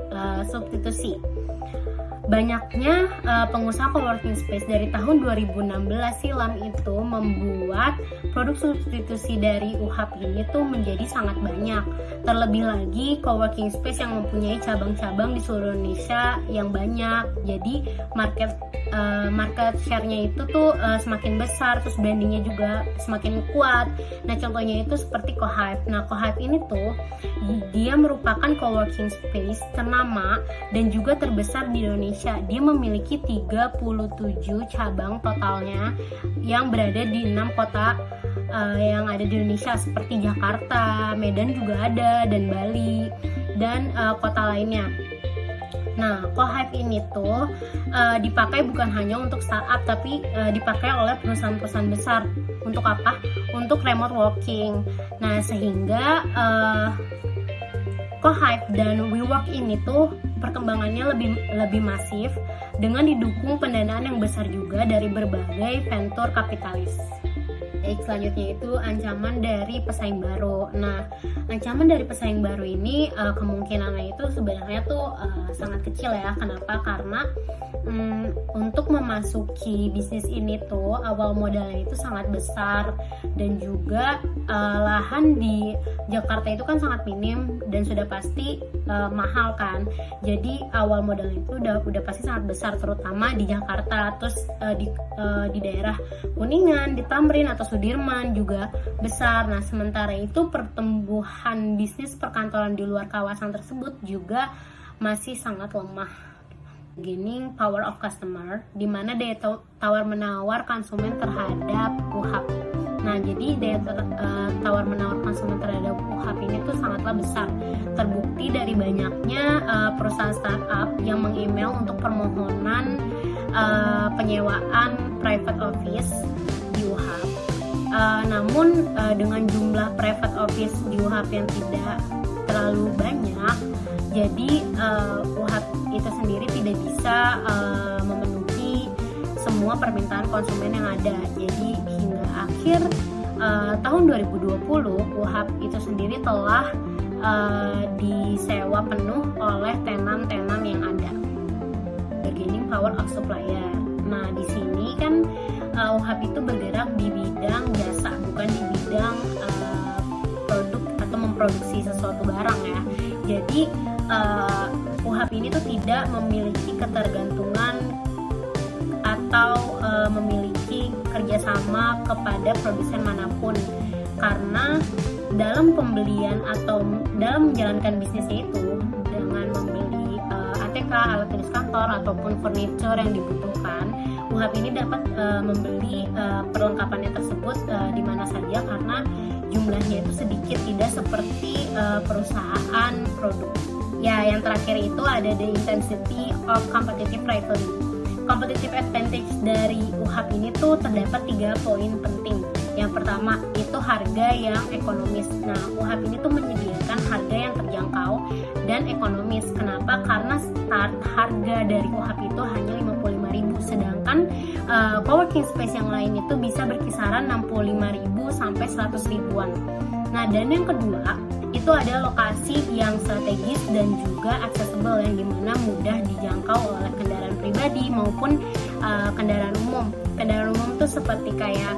[SPEAKER 5] substitusi. Banyaknya pengusaha coworking space dari tahun 2016 silam itu membuat produk substitusi dari UHAP ini tuh menjadi sangat banyak. Terlebih lagi coworking space yang mempunyai cabang-cabang di seluruh Indonesia yang banyak. Jadi market share-nya itu tuh semakin besar, terus brandingnya juga semakin kuat. Nah, contohnya itu seperti Cohive. Nah, Cohive ini tuh dia merupakan coworking space ternama dan juga terbesar di Indonesia. Dia memiliki 37 cabang totalnya yang berada di 6 kota yang ada di Indonesia, seperti Jakarta, Medan juga ada, dan Bali, dan kota lainnya. Nah, Cohive ini tuh dipakai bukan hanya untuk startup, tapi dipakai oleh perusahaan-perusahaan besar. Untuk apa? Untuk remote working. Nah, sehingga Cohive dan WeWork ini tuh perkembangannya lebih masif dengan didukung pendanaan yang besar juga dari berbagai venture kapitalis. Selanjutnya itu ancaman dari pesaing baru. Nah, ancaman dari pesaing baru ini kemungkinannya itu sebenarnya tuh sangat kecil ya. Kenapa? Karena untuk memasuki bisnis ini tuh awal modalnya itu sangat besar, dan juga lahan di Jakarta itu kan sangat minim dan sudah pasti mahal kan. Jadi awal modal itu udah pasti sangat besar, terutama di Jakarta, terus di daerah Kuningan, di Tamrin atau Sudirman juga besar. Nah, sementara itu pertumbuhan bisnis perkantoran di luar kawasan tersebut juga masih sangat lemah. bargaining power of customer, di mana daya tawar-menawar konsumen terhadap WUHAP. Nah, jadi daya tawar-menawar konsumen terhadap WUHAP ini tuh sangatlah besar. Terbukti dari banyaknya perusahaan startup yang meng-email untuk permohonan penyewaan private office di WUHAP. Namun dengan jumlah private office di WUHAP yang tidak terlalu banyak, jadi WUHAP itu sendiri tidak bisa memenuhi semua permintaan konsumen yang ada. Jadi hingga akhir tahun 2020 WUHAP itu sendiri telah disewa penuh oleh tenan-tenan yang ada. Bargaining power of supplier. Nah, di sini kan WUHAP itu bergerak di bidang jasa, bukan di bidang produk atau memproduksi sesuatu barang ya. Jadi WUHAP ini tuh tidak memiliki ketergantungan atau memiliki kerjasama kepada produsen manapun, karena dalam pembelian atau dalam menjalankan bisnisnya itu dengan membeli ATK, alat tulis kantor ataupun furniture yang dibutuhkan, WUHAP ini dapat membeli perlengkapannya tersebut di mana saja karena jumlahnya itu sedikit, tidak seperti perusahaan produk. Ya, yang terakhir itu ada the intensity of competitive rivalry. Competitive advantage dari WUHAP ini tuh terdapat 3 poin penting. Yang pertama itu harga yang ekonomis. Nah, WUHAP ini tuh menyediakan harga yang terjangkau dan ekonomis. Kenapa? Karena start harga dari WUHAP itu hanya 55.000, sedangkan coworking space yang lain itu bisa berkisaran 65.000 sampai 100.000-an. Nah, dan yang kedua itu ada lokasi yang strategis dan juga accessible, yang dimana mudah dijangkau oleh kendaraan pribadi maupun kendaraan umum. Kendaraan umum tuh seperti kayak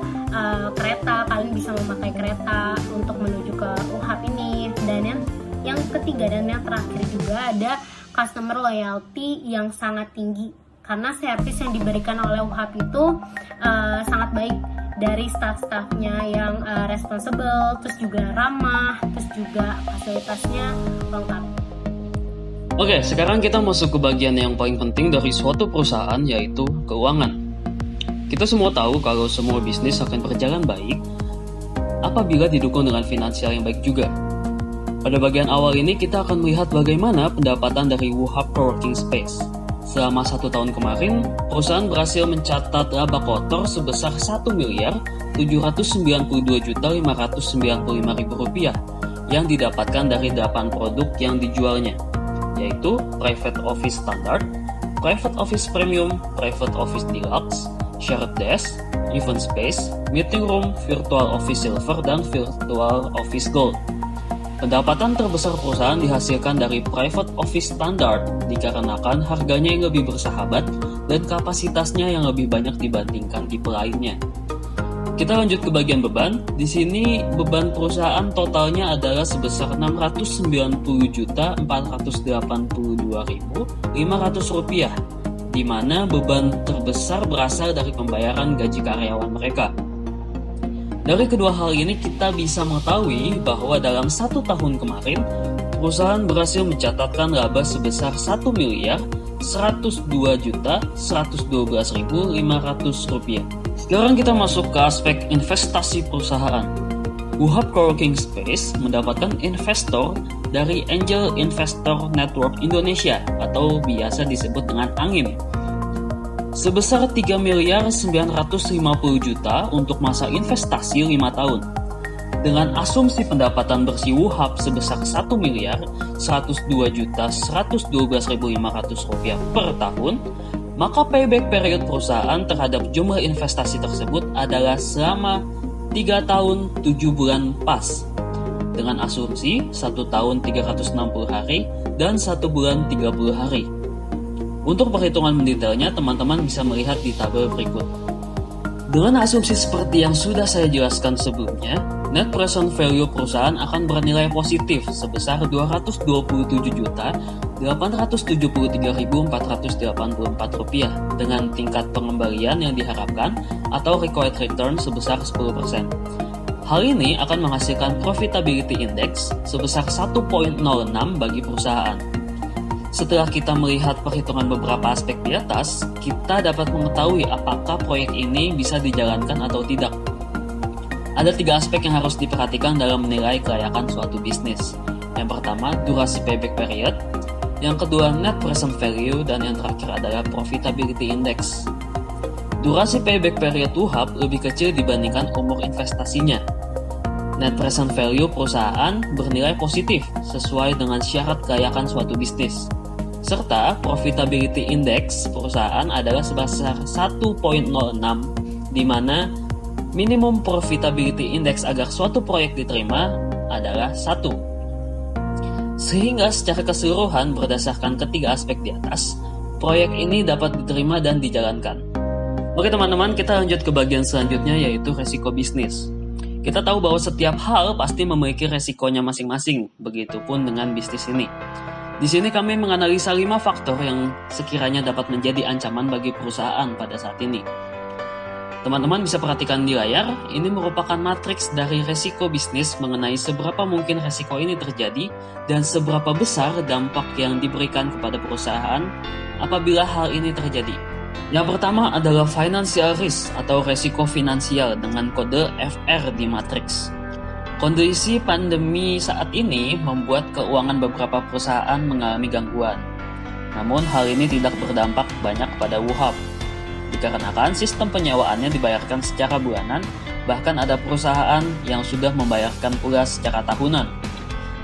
[SPEAKER 5] kereta, kalian bisa memakai kereta untuk menuju ke WUHAP ini. Dan yang ketiga dan yang terakhir juga ada customer loyalty yang sangat tinggi, karena servis yang diberikan oleh WUHAP itu sangat baik, dari staff-staffnya yang responsible, terus juga ramah, terus juga fasilitasnya lengkap.
[SPEAKER 6] Oke, sekarang kita masuk ke bagian yang paling penting dari suatu perusahaan, yaitu keuangan. Kita semua tahu kalau semua bisnis akan berjalan baik apabila didukung dengan finansial yang baik juga. Pada bagian awal ini kita akan melihat bagaimana pendapatan dari WUHAP Coworking Space. Selama 1 tahun kemarin, perusahaan berhasil mencatat laba kotor sebesar Rp1.792.595.000 yang didapatkan dari 8 produk yang dijualnya, yaitu Private Office Standard, Private Office Premium, Private Office Deluxe, Shared Desk, Event Space, Meeting Room, Virtual Office Silver, dan Virtual Office Gold. Pendapatan terbesar perusahaan dihasilkan dari Private Office Standard dikarenakan harganya yang lebih bersahabat dan kapasitasnya yang lebih banyak dibandingkan tipe lainnya. Kita lanjut ke bagian beban. Di sini beban perusahaan totalnya adalah sebesar Rp690.482.500, di mana beban terbesar berasal dari pembayaran gaji karyawan mereka. Dari kedua hal ini kita bisa mengetahui bahwa dalam 1 tahun kemarin, perusahaan berhasil mencatatkan laba sebesar Rp1.102.112.500. Sekarang kita masuk ke aspek investasi perusahaan. WUHAP Coworking Space mendapatkan investor dari Angel Investor Network Indonesia atau biasa disebut dengan ANGIN, sebesar Rp3.950.000.000 untuk masa investasi 5 tahun. Dengan asumsi pendapatan bersih WUHAP sebesar Rp1.102.112.500 per tahun, maka payback period perusahaan terhadap jumlah investasi tersebut adalah selama 3 tahun 7 bulan pas, dengan asumsi 1 tahun 360 hari dan 1 bulan 30 hari. Untuk perhitungan mendetailnya, teman-teman bisa melihat di tabel berikut. Dengan asumsi seperti yang sudah saya jelaskan sebelumnya, net present value perusahaan akan bernilai positif sebesar Rp227.484.484 dengan tingkat pengembalian yang diharapkan atau required return sebesar 10%. Hal ini akan menghasilkan profitability index sebesar 1.06 bagi perusahaan. Setelah kita melihat perhitungan beberapa aspek di atas, kita dapat mengetahui apakah proyek ini bisa dijalankan atau tidak. Ada 3 aspek yang harus diperhatikan dalam menilai kelayakan suatu bisnis. Yang pertama, durasi payback period. Yang kedua, net present value. Dan yang terakhir adalah profitability index. Durasi payback period WUHAP lebih kecil dibandingkan umur investasinya. Net present value perusahaan bernilai positif sesuai dengan syarat kelayakan suatu bisnis. Serta profitability index perusahaan adalah sebesar 1.06, di mana minimum profitability index agar suatu proyek diterima adalah 1. Sehingga secara keseluruhan berdasarkan ketiga aspek di atas, proyek ini dapat diterima dan dijalankan. Oke teman-teman, kita lanjut ke bagian selanjutnya yaitu resiko bisnis. Kita tahu bahwa setiap hal pasti memiliki resikonya masing-masing, begitupun dengan bisnis ini. Di sini kami menganalisa 5 faktor yang sekiranya dapat menjadi ancaman bagi perusahaan pada saat ini. Teman-teman bisa perhatikan di layar, ini merupakan matriks dari resiko bisnis mengenai seberapa mungkin resiko ini terjadi dan seberapa besar dampak yang diberikan kepada perusahaan apabila hal ini terjadi. Yang pertama adalah financial risk atau resiko finansial dengan kode FR di matriks. Kondisi pandemi saat ini membuat keuangan beberapa perusahaan mengalami gangguan. Namun hal ini tidak berdampak banyak pada WUHAP, dikarenakan sistem penyewaannya dibayarkan secara bulanan, bahkan ada perusahaan yang sudah membayarkan pula secara tahunan.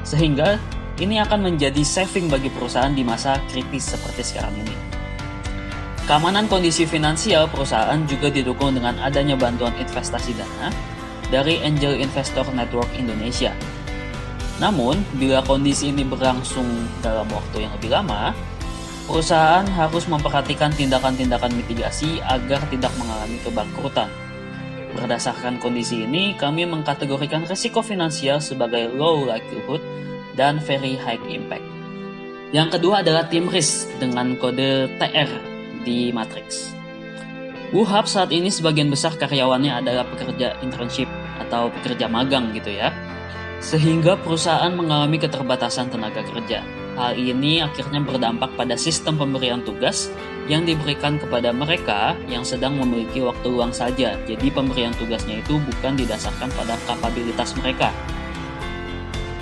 [SPEAKER 6] Sehingga ini akan menjadi saving bagi perusahaan di masa kritis seperti sekarang ini. Keamanan kondisi finansial perusahaan juga didukung dengan adanya bantuan investasi dana dari Angel Investor Network Indonesia. Namun, bila kondisi ini berlangsung dalam waktu yang lebih lama, perusahaan harus memperhatikan tindakan-tindakan mitigasi agar tidak mengalami kebangkrutan. Berdasarkan kondisi ini, kami mengkategorikan risiko finansial sebagai low likelihood dan very high impact. Yang kedua adalah team risk dengan kode TR di matriks. WUHAP saat ini sebagian besar karyawannya adalah pekerja internship atau pekerja magang gitu ya. Sehingga perusahaan mengalami keterbatasan tenaga kerja. Hal ini akhirnya berdampak pada sistem pemberian tugas yang diberikan kepada mereka yang sedang memiliki waktu luang saja. Jadi pemberian tugasnya itu bukan didasarkan pada kapabilitas mereka.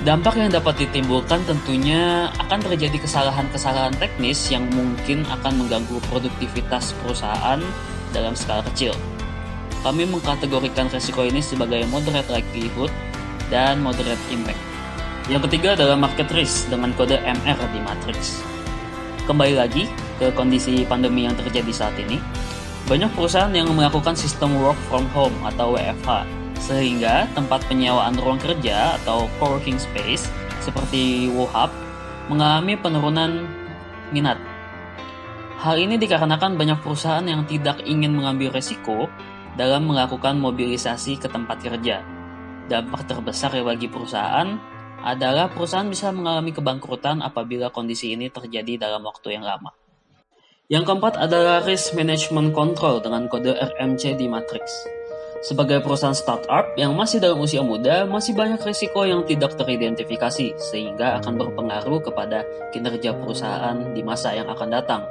[SPEAKER 6] Dampak yang dapat ditimbulkan tentunya akan terjadi kesalahan-kesalahan teknis yang mungkin akan mengganggu produktivitas perusahaan dalam skala kecil. Kami mengkategorikan risiko ini sebagai moderate likelihood dan moderate impact. Yang ketiga adalah market risk dengan kode MR di matriks. Kembali lagi ke kondisi pandemi yang terjadi saat ini, banyak perusahaan yang melakukan sistem work from home atau WFH, sehingga tempat penyewaan ruang kerja atau co-working space seperti WUHAP mengalami penurunan minat. Hal ini dikarenakan banyak perusahaan yang tidak ingin mengambil resiko dalam melakukan mobilisasi ke tempat kerja. Dampak terbesar bagi perusahaan adalah perusahaan bisa mengalami kebangkrutan apabila kondisi ini terjadi dalam waktu yang lama. Yang keempat adalah risk management control dengan kode RMC di matriks. Sebagai perusahaan startup yang masih dalam usia muda, masih banyak risiko yang tidak teridentifikasi, sehingga akan berpengaruh kepada kinerja perusahaan di masa yang akan datang.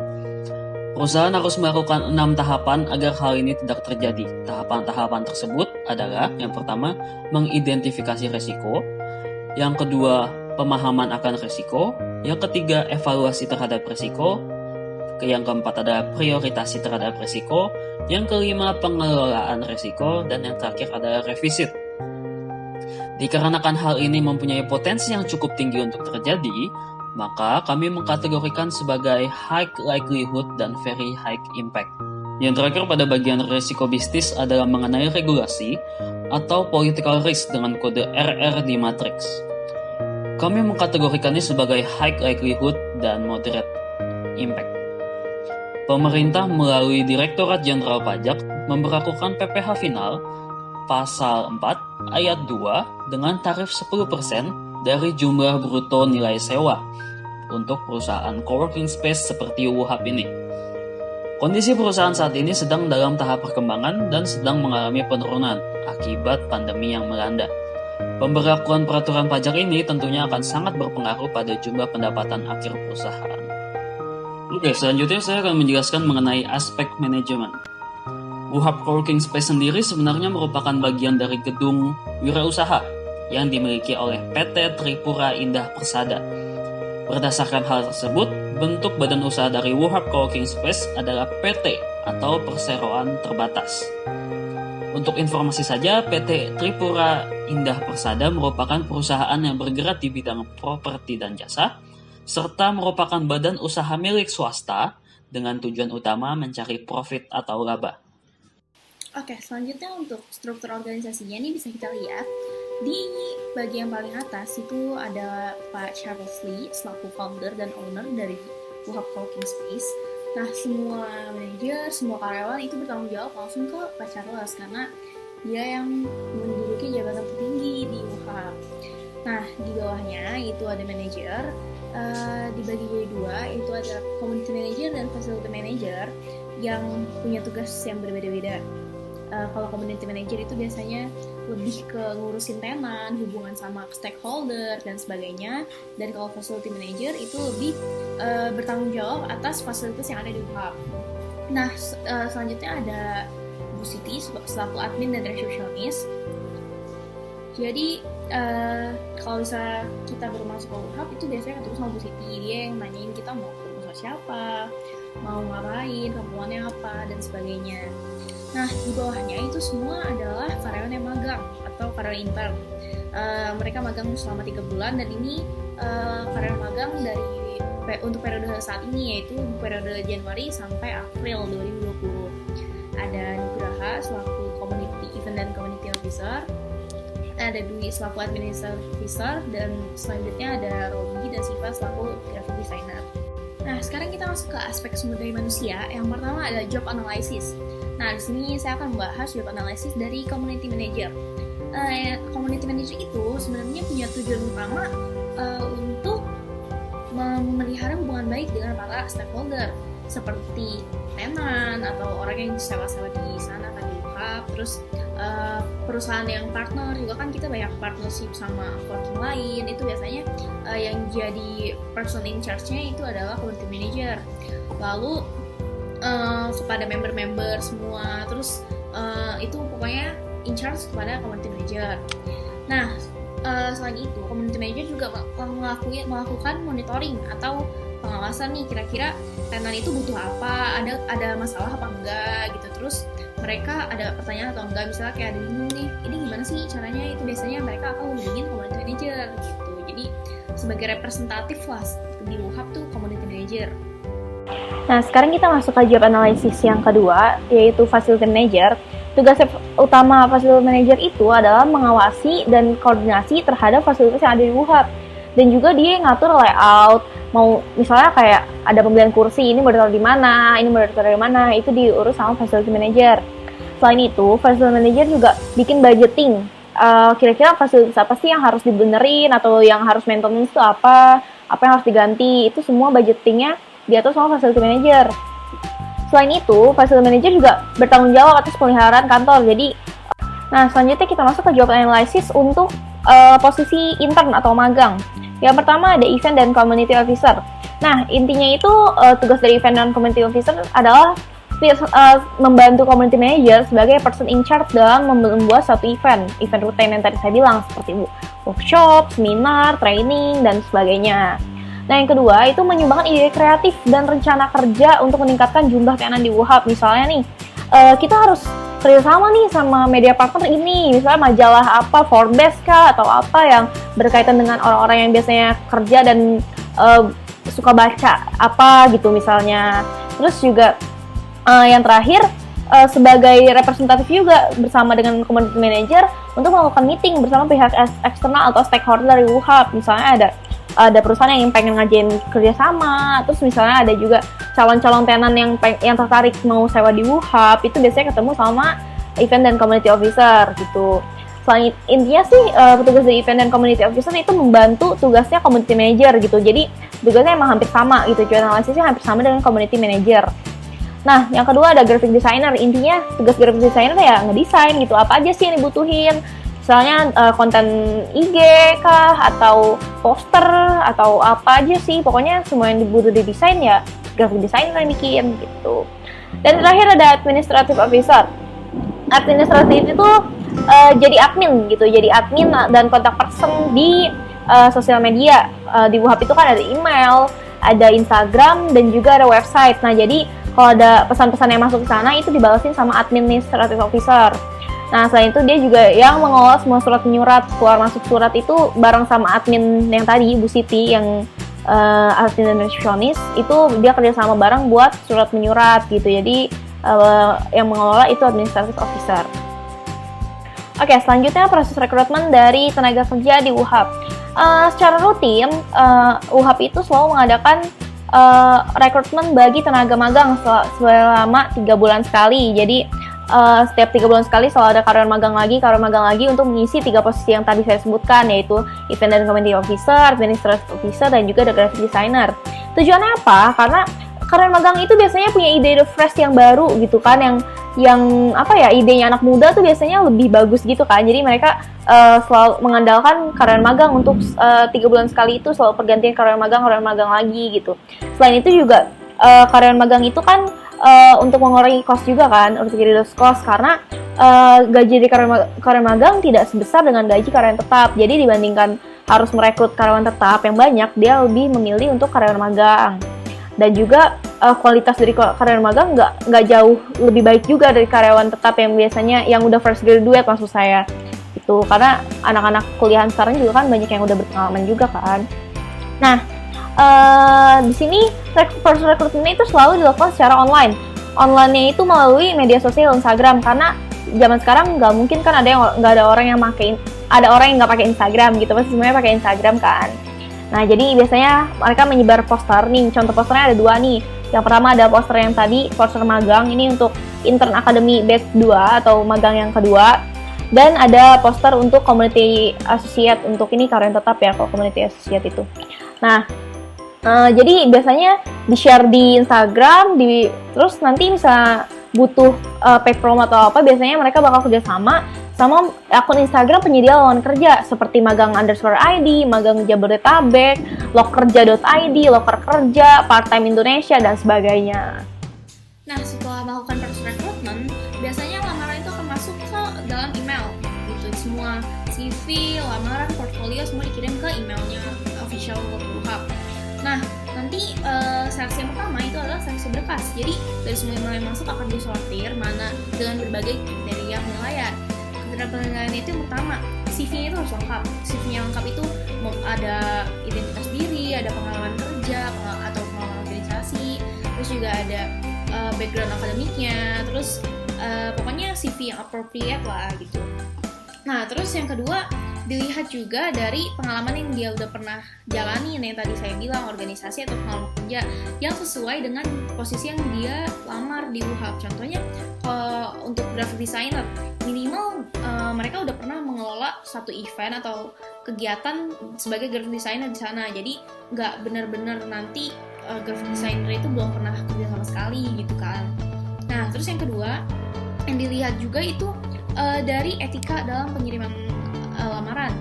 [SPEAKER 6] Perusahaan harus melakukan 6 tahapan agar hal ini tidak terjadi. Tahapan-tahapan tersebut adalah, yang pertama, mengidentifikasi risiko, yang kedua, pemahaman akan risiko, yang ketiga, evaluasi terhadap risiko, yang keempat adalah prioritasi terhadap risiko, yang kelima pengelolaan risiko, dan yang terakhir adalah revisit. Dikarenakan hal ini mempunyai potensi yang cukup tinggi untuk terjadi, maka kami mengkategorikan sebagai high likelihood dan very high impact. Yang terakhir pada bagian risiko bisnis adalah mengenai regulasi atau political risk dengan kode RR di matriks. Kami mengkategorikannya sebagai high likelihood dan moderate impact. Pemerintah melalui Direktorat Jenderal Pajak memberlakukan PPh final pasal 4 ayat 2 dengan tarif 10% dari jumlah bruto nilai sewa untuk perusahaan coworking space seperti WUHAP ini. Kondisi perusahaan saat ini sedang dalam tahap perkembangan dan sedang mengalami penurunan akibat pandemi yang melanda. Pemberlakuan peraturan pajak ini tentunya akan sangat berpengaruh pada jumlah pendapatan akhir perusahaan. Oke, selanjutnya saya akan menjelaskan mengenai aspek manajemen. WuHub Coworking Space sendiri sebenarnya merupakan bagian dari gedung wirausaha yang dimiliki oleh PT Tripura Indah Persada. Berdasarkan hal tersebut, bentuk badan usaha dari WuHub Coworking Space adalah PT atau Perseroan Terbatas. Untuk informasi saja, PT Tripura Indah Persada merupakan perusahaan yang bergerak di bidang properti dan jasa, serta merupakan badan usaha milik swasta dengan tujuan utama mencari profit atau laba.
[SPEAKER 2] Oke, selanjutnya untuk struktur organisasinya ini bisa kita lihat di bagian paling atas itu ada Pak Charles Lee selaku founder dan owner dari WuHub Coworking Space. Nah, semua manajer, semua karyawan itu bertanggung jawab langsung ke Pak Charles karena dia yang menduduki jabatan tertinggi di WuHub. Nah, di bawahnya itu ada manajer. Dibagi jadi dua, itu ada community manager dan facility manager yang punya tugas yang berbeda-beda. Kalau community manager itu biasanya lebih ke ngurusin tenan, hubungan sama stakeholder dan sebagainya. Dan kalau facility manager itu lebih bertanggung jawab atas fasilitas yang ada di WuHub. Nah, selanjutnya ada Bu Siti selaku admin dan resepsionis. Jadi kalau misalnya kita baru masuk ke WuHub itu biasanya ketemu sama Bu Siti, dia yang nanyain kita mau ketemu sama siapa, mau ngapain, keperluannya apa, dan sebagainya. Nah, di bawahnya itu semua adalah karyawan yang magang atau karyawan intern. Mereka magang selama 3 bulan dan ini karyawan magang untuk periode saat ini yaitu periode Januari sampai April 2020. Ada Nugraha selaku Community Event dan Community Officer, ada Dwi selaku Administrative Officer, dan selanjutnya ada Rogi dan Siva selaku Graphic Designer. Nah, sekarang kita masuk ke aspek sumber daya manusia. Yang pertama adalah job analysis. Nah, di sini saya akan membahas job analysis dari community manager. Community manager itu sebenarnya punya tujuan utama untuk memelihara hubungan baik dengan para stakeholder seperti tenan atau orang yang sewa-sewa di sana kan di WuHub, terus perusahaan yang partner juga kan kita banyak partnership sama working lain, itu biasanya yang jadi person in charge-nya itu adalah community manager. Lalu kepada member-member semua, terus itu pokoknya in charge kepada community manager. Nah, selain itu community manager juga melakukan monitoring atau pengawasan nih, kira-kira tenan itu butuh apa, ada masalah apa enggak gitu. Terus mereka ada pertanyaan atau enggak, misalnya kayak ada bingung nih, ini gimana sih caranya, itu biasanya mereka akan hubungin community manager gitu. Jadi sebagai representatif lah di WuHub tuh community manager.
[SPEAKER 1] Nah, sekarang kita masuk ke job analysis yang kedua, yaitu facility manager. Tugas utama facility manager itu adalah mengawasi dan koordinasi terhadap fasilitas yang ada di WuHub. Dan juga dia ngatur layout, mau misalnya kayak ada pembelian kursi, ini mau ditaruh di mana, ini mau ditaruh di mana, itu diurus sama facility manager. Selain itu, facility manager juga bikin budgeting. Kira-kira fasilitas apa sih yang harus dibenerin atau yang harus maintenance itu apa yang harus diganti, itu semua budgetingnya diatur sama facility manager. Selain itu, facility manager juga bertanggung jawab atas pemeliharaan kantor. Jadi, nah selanjutnya kita masuk ke job analysis untuk posisi intern atau magang. Yang pertama ada event dan community officer. Nah, intinya itu tugas dari event dan community officer adalah membantu community manager sebagai person in charge dalam membuat satu event rutin yang tadi saya bilang, seperti workshop, seminar, training, dan sebagainya. Nah, yang kedua itu menyumbangkan ide kreatif dan rencana kerja untuk meningkatkan jumlah tenan di WuHub. Misalnya nih, kita harus kerjasama nih sama media partner ini, misalnya majalah apa, Forbes kah, atau apa yang berkaitan dengan orang-orang yang biasanya kerja dan suka baca apa gitu misalnya. Terus juga yang terakhir sebagai representatif juga bersama dengan community manager untuk melakukan meeting bersama pihak eksternal atau stakeholder dari WuHub. Misalnya ada perusahaan yang pengen ngajain kerjasama, terus misalnya ada juga calon-calon tenan yang tertarik mau sewa di WuHub, itu biasanya ketemu sama event dan community officer gitu. Selain intinya sih petugas dari event dan community officer itu membantu tugasnya community manager gitu. Jadi tugasnya emang hampir sama gitu, job analisisnya hampir sama dengan community manager. Nah, yang kedua ada graphic designer. Intinya tugas graphic designer ya ngedesain gitu, apa aja sih yang dibutuhin. Misalnya konten IG kah, atau poster, atau apa aja sih. Pokoknya semua yang dibutuh di desain ya
[SPEAKER 7] graphic designer yang bikin gitu. Dan terakhir ada administrative officer. Administratif itu jadi admin gitu, jadi admin dan kontak person di sosial media. Di WUHAP itu kan ada email, ada Instagram, dan juga ada website. Nah, jadi kalau ada pesan-pesan yang masuk ke sana itu dibalasin sama administrative officer. Nah, selain itu dia juga yang mengelola semua surat menyurat, keluar masuk surat itu bareng sama admin yang tadi, Bu Siti, yang admin dan resepsionis, itu dia kerjasama bareng buat surat menyurat gitu. Jadi yang mengelola itu administrative officer. Oke, selanjutnya proses rekrutmen dari tenaga kerja di WUHAP. Secara rutin, WUHAP itu selalu mengadakan rekrutmen bagi tenaga magang selama 3 bulan sekali. Jadi setiap 3 bulan sekali selalu ada karyawan magang lagi untuk mengisi 3 posisi yang tadi saya sebutkan, yaitu event dan community officer, administrative officer, dan juga ada graphic designer. Tujuannya apa? Karena karyawan magang itu biasanya punya ide fresh yang baru gitu kan, yang apa ya, idenya anak muda tuh biasanya lebih bagus gitu kan. Jadi mereka selalu mengandalkan karyawan magang untuk 3 bulan sekali itu selalu pergantian karyawan magang lagi gitu. Selain itu juga karyawan magang itu kan untuk mengurangi cost juga kan, untuk reduce cost, karena gaji dari karyawan magang tidak sebesar dengan gaji karyawan tetap. Jadi dibandingkan harus merekrut karyawan tetap yang banyak, dia lebih memilih untuk karyawan magang. Dan juga kualitas dari karyawan magang nggak jauh lebih baik juga dari karyawan tetap yang biasanya yang udah fresh graduate, maksud saya itu, karena anak-anak kuliahan sekarang juga kan banyak yang udah berpengalaman juga kan. Nah, di sini proses rekrutmennya itu selalu dilakukan secara online. Online-nya itu melalui media sosial Instagram, karena zaman sekarang nggak mungkin kan nggak ada orang yang nggak pakai Instagram gitu, pasti semuanya pakai Instagram kan. Nah, jadi biasanya mereka menyebar poster nih. Contoh posternya ada 2 nih. Yang pertama ada poster yang tadi, poster magang, ini untuk intern academy batch 2 atau magang yang kedua. Dan ada poster untuk community associate, untuk ini karyawan tetap ya, kalau community associate itu. Nah, jadi biasanya di-share di Instagram, terus nanti bisa butuh paid promo atau apa, biasanya mereka bakal kerjasama sama akun Instagram penyedia lowongan kerja seperti magang_id, magang Jabodetabek, lokerja.id, loker kerja, part time Indonesia, dan sebagainya.
[SPEAKER 2] Nah, setelah melakukan proses rekrutmen, biasanya lamaran itu akan masuk ke dalam email gitu. Semua CV, lamaran, portfolio semua dikirim ke emailnya official WUHAP. Nah, nanti seleksi yang pertama itu adalah seleksi berkas. Jadi dari semua email yang masuk akan disortir mana dengan berbagai kriteria penilaian. Kriteria penilaian itu yang pertama, CV-nya itu harus lengkap. CV-nya lengkap itu ada identitas diri, ada pengalaman kerja atau pengalaman organisasi, terus juga ada background akademiknya, terus pokoknya CV yang appropriate lah gitu. Nah, terus yang kedua, dilihat juga dari pengalaman yang dia udah pernah jalani, yang tadi saya bilang, organisasi atau pengalaman kerja yang sesuai dengan posisi yang dia lamar di WUHAP. Contohnya untuk graphic designer, minimal mereka udah pernah mengelola satu event atau kegiatan sebagai graphic designer di sana. Jadi nggak benar-benar nanti graphic designer itu belum pernah kerja sama sekali gitu kan. Nah, terus yang kedua yang dilihat juga itu dari etika dalam pengiriman lamaran.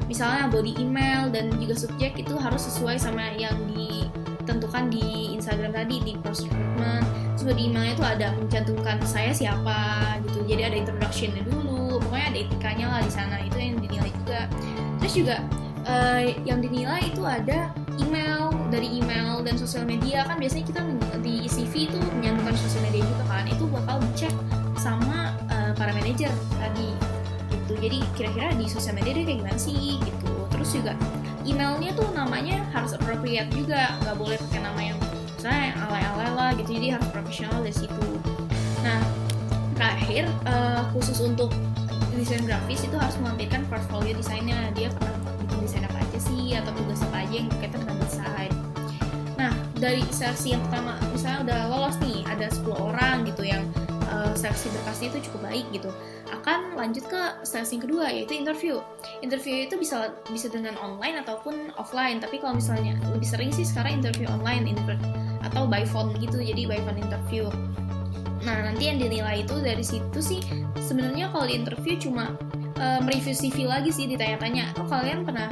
[SPEAKER 2] Misalnya body email dan juga subjek itu harus sesuai sama yang ditentukan di Instagram tadi, di proses recruitment. Terus body emailnya itu ada mencantumkan saya siapa gitu, jadi ada introduction-nya dulu, pokoknya ada etikanya lah di sana, itu yang dinilai juga. Terus juga yang dinilai itu ada email, dari email dan sosial media, kan biasanya kita di CV itu menyantumkan sosial media juga kan, itu bakal dicek sama para manajer tadi gitu. Jadi kira-kira di sosial media dia kayak gimana sih gitu. Terus juga emailnya tuh namanya harus appropriate juga, nggak boleh pakai nama yang misalnya alay-alay lah gitu, jadi harus profesional dari situ. Nah, terakhir khusus untuk desain grafis itu harus melampirkan portfolio desainnya, dia pernah bikin desain apa aja sih atau tugas apa aja yang berkaitan dengan desain. Nah, dari seleksi yang pertama misalnya udah lolos nih, ada 10 orang gitu yang seleksi berkasnya itu cukup baik gitu, akan lanjut ke seleksi yang kedua, yaitu interview. Interview itu bisa dengan online ataupun offline, tapi kalau misalnya lebih sering sih sekarang interview online atau by phone gitu, jadi by phone interview. Nah, nanti yang dinilai itu dari situ sih sebenarnya kalau di interview cuma mereview CV lagi sih, ditanya-tanya, oh kalian pernah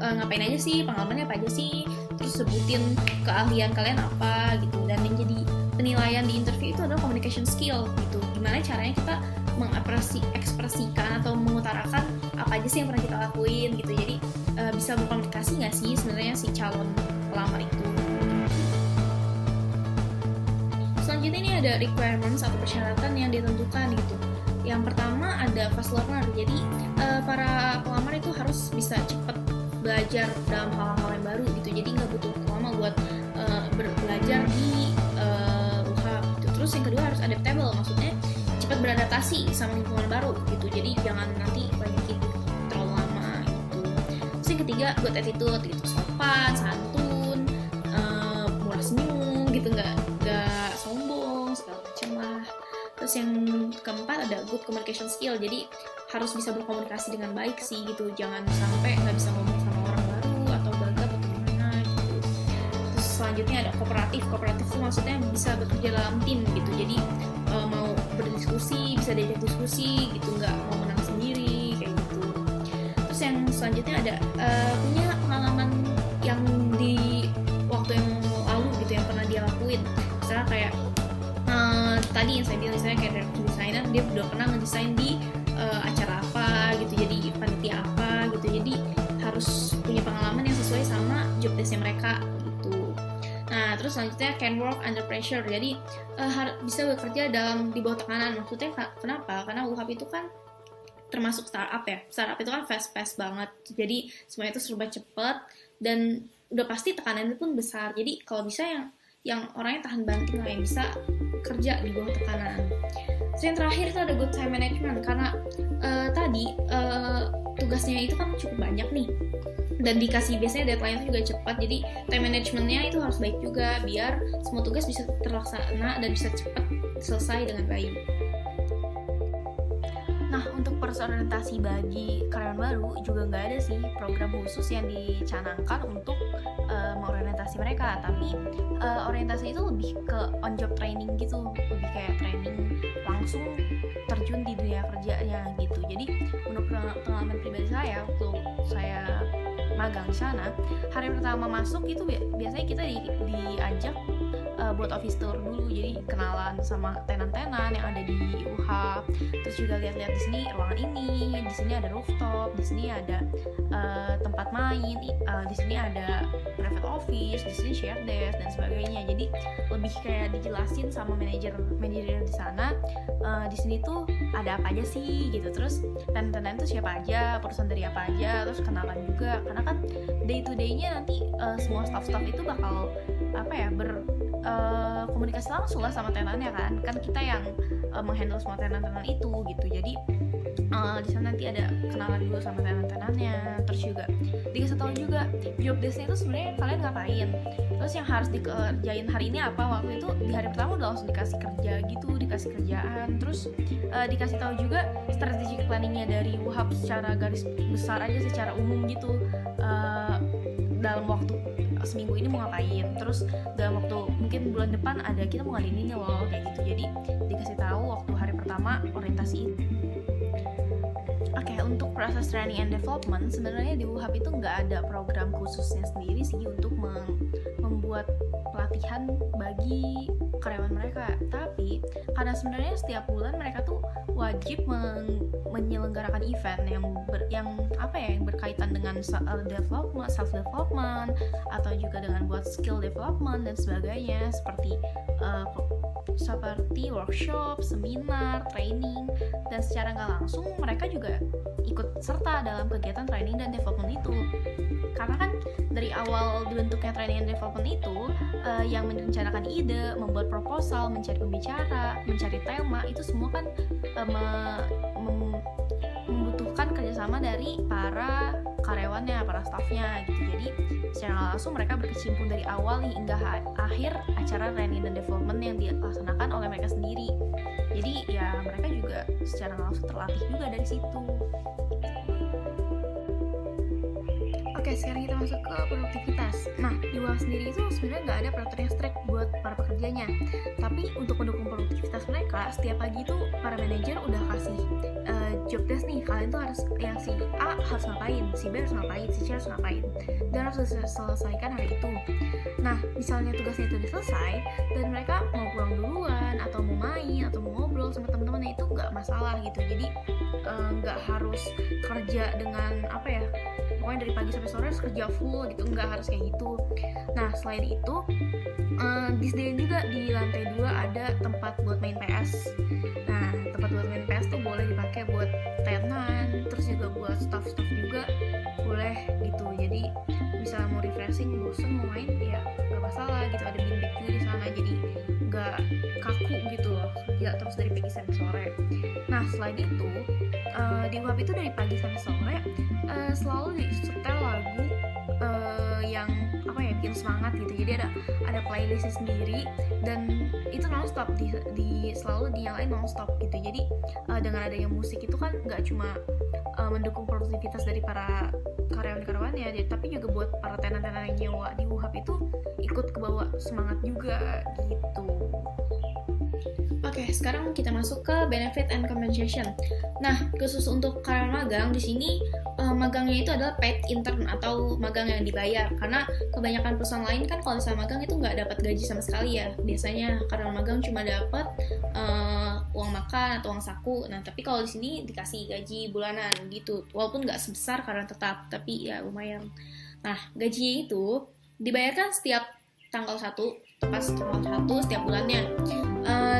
[SPEAKER 2] ngapain aja sih, pengalamannya apa aja sih, terus sebutin keahlian kalian apa gitu. Dan yang jadi penilaian di interview itu adalah communication skill gitu, gimana caranya kita mengekspresikan atau mengutarakan apa aja sih yang pernah kita lakuin gitu. Jadi bisa berkomunikasi nggak sih sebenarnya si calon pelamar itu. Selanjutnya ini ada requirements atau persyaratan yang ditentukan gitu. Yang pertama ada fast learner, jadi para pelamar itu harus bisa cepat belajar dalam hal-hal yang baru gitu, jadi nggak butuh lama buat belajar di UHAB gitu. Terus yang kedua harus adaptable, maksudnya cepat beradaptasi sama lingkungan baru gitu, jadi jangan nanti banyak itu terlalu lama gitu. Terus yang ketiga good attitude gitu, sopan, santun, murah senyum gitu, nggak sombong segala macam lah. Terus yang keempat ada good communication skill, jadi harus bisa berkomunikasi dengan baik sih gitu, jangan sampai nggak bisa ngomong sama orang baru atau gagap atau gimana gitu. Terus selanjutnya ada kooperatif itu maksudnya bisa bekerja dalam tim gitu, jadi mau berdiskusi bisa diajak diskusi gitu, nggak mau menang sendiri kayak gitu. Terus yang selanjutnya ada punya pengalaman yang di waktu yang lalu gitu yang pernah dia lakuin, misalnya kayak tadi yang saya bilang misalnya kayak director designer, dia udah pernah ngedesain di acara apa gitu, jadi panitia apa gitu, jadi harus punya pengalaman yang sesuai sama job desk-nya mereka gitu. Nah terus selanjutnya can work under pressure, jadi bisa bekerja di bawah tekanan. Maksudnya kenapa? Karena UHAB itu kan termasuk startup ya, startup itu kan fast banget, jadi semuanya itu serba cepat dan udah pasti tekanannya pun besar. Jadi kalau bisa yang orangnya tahan banting lah, yang bisa kerja di bawah tekanan. Terus yang terakhir itu ada good time management, karena tadi tugasnya itu kan cukup banyak nih, dan dikasih biasanya deadline itu juga cepat, jadi time managementnya itu harus baik juga biar semua tugas bisa terlaksana dan bisa cepat selesai dengan baik. Nah, untuk proses orientasi bagi karyawan baru juga nggak ada sih program khusus yang dicanangkan untuk mengorientasi mereka, tapi orientasi itu lebih ke on job training gitu, lebih kayak training langsung terjun di dunia kerjanya gitu. Jadi menurut pengalaman pribadi saya waktu saya magang di sana, hari pertama masuk itu biasanya kita diajak buat office tour dulu, jadi kenalan sama tenan-tenan yang ada di UHAB, terus juga lihat-lihat di sini ruangan ini, di sini ada rooftop, di sini ada tempat main, di sini ada private office, di sini share desk dan sebagainya. Jadi lebih kayak dijelasin sama manajer di sana, di sini tuh ada apa aja sih gitu, terus tenan-tenan tuh siapa aja, perusahaan dari apa aja, terus kenalan juga, karena kan day to day-nya nanti semua staff-staff itu bakal komunikasi langsung lah sama tenannya kan kita yang menghandle semua tenan-tenan itu gitu. Jadi di sana nanti ada kenalan dulu sama tenan-tenannya, terus juga dikasih tahu juga job desk-nya itu sebenarnya kalian ngapain, terus yang harus dikerjain hari ini apa. Waktu itu di hari pertama udah langsung dikasih kerja gitu, dikasih kerjaan, terus dikasih tahu juga strategic planningnya dari UHAB secara garis besar aja, secara umum gitu, dalam waktu seminggu ini mau ngapain, terus dalam waktu mungkin bulan depan kita mau ngadain ini loh kayak gitu. Jadi dikasih tahu waktu hari pertama orientasi itu. Oke, untuk proses training and development sebenarnya di UHAB itu nggak ada program khususnya sendiri sih untuk membuat pelatihan bagi karyawan mereka, tapi karena sebenarnya setiap bulan mereka tuh wajib menyelenggarakan event yang berkaitan dengan self development atau juga dengan buat skill development dan sebagainya, seperti workshop, seminar, training, dan secara nggak langsung mereka juga ikut serta dalam kegiatan training dan development itu. Karena kan dari awal dibentuknya training and development itu, yang merencanakan ide, membuat proposal, mencari pembicara, mencari tema, itu semua kan membutuhkan kerjasama dari para karyawannya, para staffnya gitu. Jadi secara langsung mereka berkecimpung dari awal hingga akhir acara training dan development yang dilaksanakan oleh mereka sendiri. Jadi ya mereka juga secara langsung terlatih juga dari situ. Oke, sekarang kita masuk ke produktivitas. Nah, di UHAF sendiri itu sebenarnya nggak ada peraturan yang strict buat para pekerjanya. Tapi untuk mendukung produktivitas mereka, setiap pagi itu para manajer udah kasih job desk nih. Kalian tuh harus, yang si A harus ngapain, si B harus ngapain, si C harus ngapain, dan harus diselesaikan hari itu. Nah, misalnya tugasnya itu udah selesai dan mereka mau pulang duluan atau mau main atau mau ngobrol sama teman-temannya, itu nggak masalah gitu. Jadi nggak harus kerja dengan apa ya, pokoknya dari pagi sampai sore harus kerja full gitu, nggak harus kayak gitu. Nah, selain itu disediain juga di lantai 2 ada tempat buat main PS. Nah, tempat buat main PS tuh boleh dipakai buat tenan, terus juga buat staff-staff juga boleh gitu. Jadi misalnya mau refreshing, bosen mau main, ya nggak masalah gitu, ada beanbag juga di sana, jadi nggak kaku gitu loh kerja terus dari pagi sampai sore. Nah, selain itu di UHAP itu dari pagi sampai sore selalu disetel lagu yang apa ya, bikin semangat gitu. Jadi ada playlist sendiri dan itu non-stop selalu dinyalain non-stop gitu. Jadi dengan adanya musik itu kan nggak cuma mendukung produktivitas dari para karyawan-karyawannya, tapi juga buat para tenan-tenan yang nyewa di UHAP itu ikut kebawa semangat juga gitu. Oke, sekarang kita masuk ke benefit and compensation. Nah, khusus untuk karyawan magang di sini magangnya itu adalah paid intern atau magang yang dibayar. Karena kebanyakan perusahaan lain kan kalau misalnya magang itu nggak dapat gaji sama sekali ya. Biasanya karyawan magang cuma dapat uang makan atau uang saku. Nah, tapi kalau di sini dikasih gaji bulanan gitu. Walaupun nggak sebesar karena tetap, tapi ya lumayan. Nah, gajinya itu dibayarkan setiap tanggal 1, pas tanggal 1 setiap bulannya.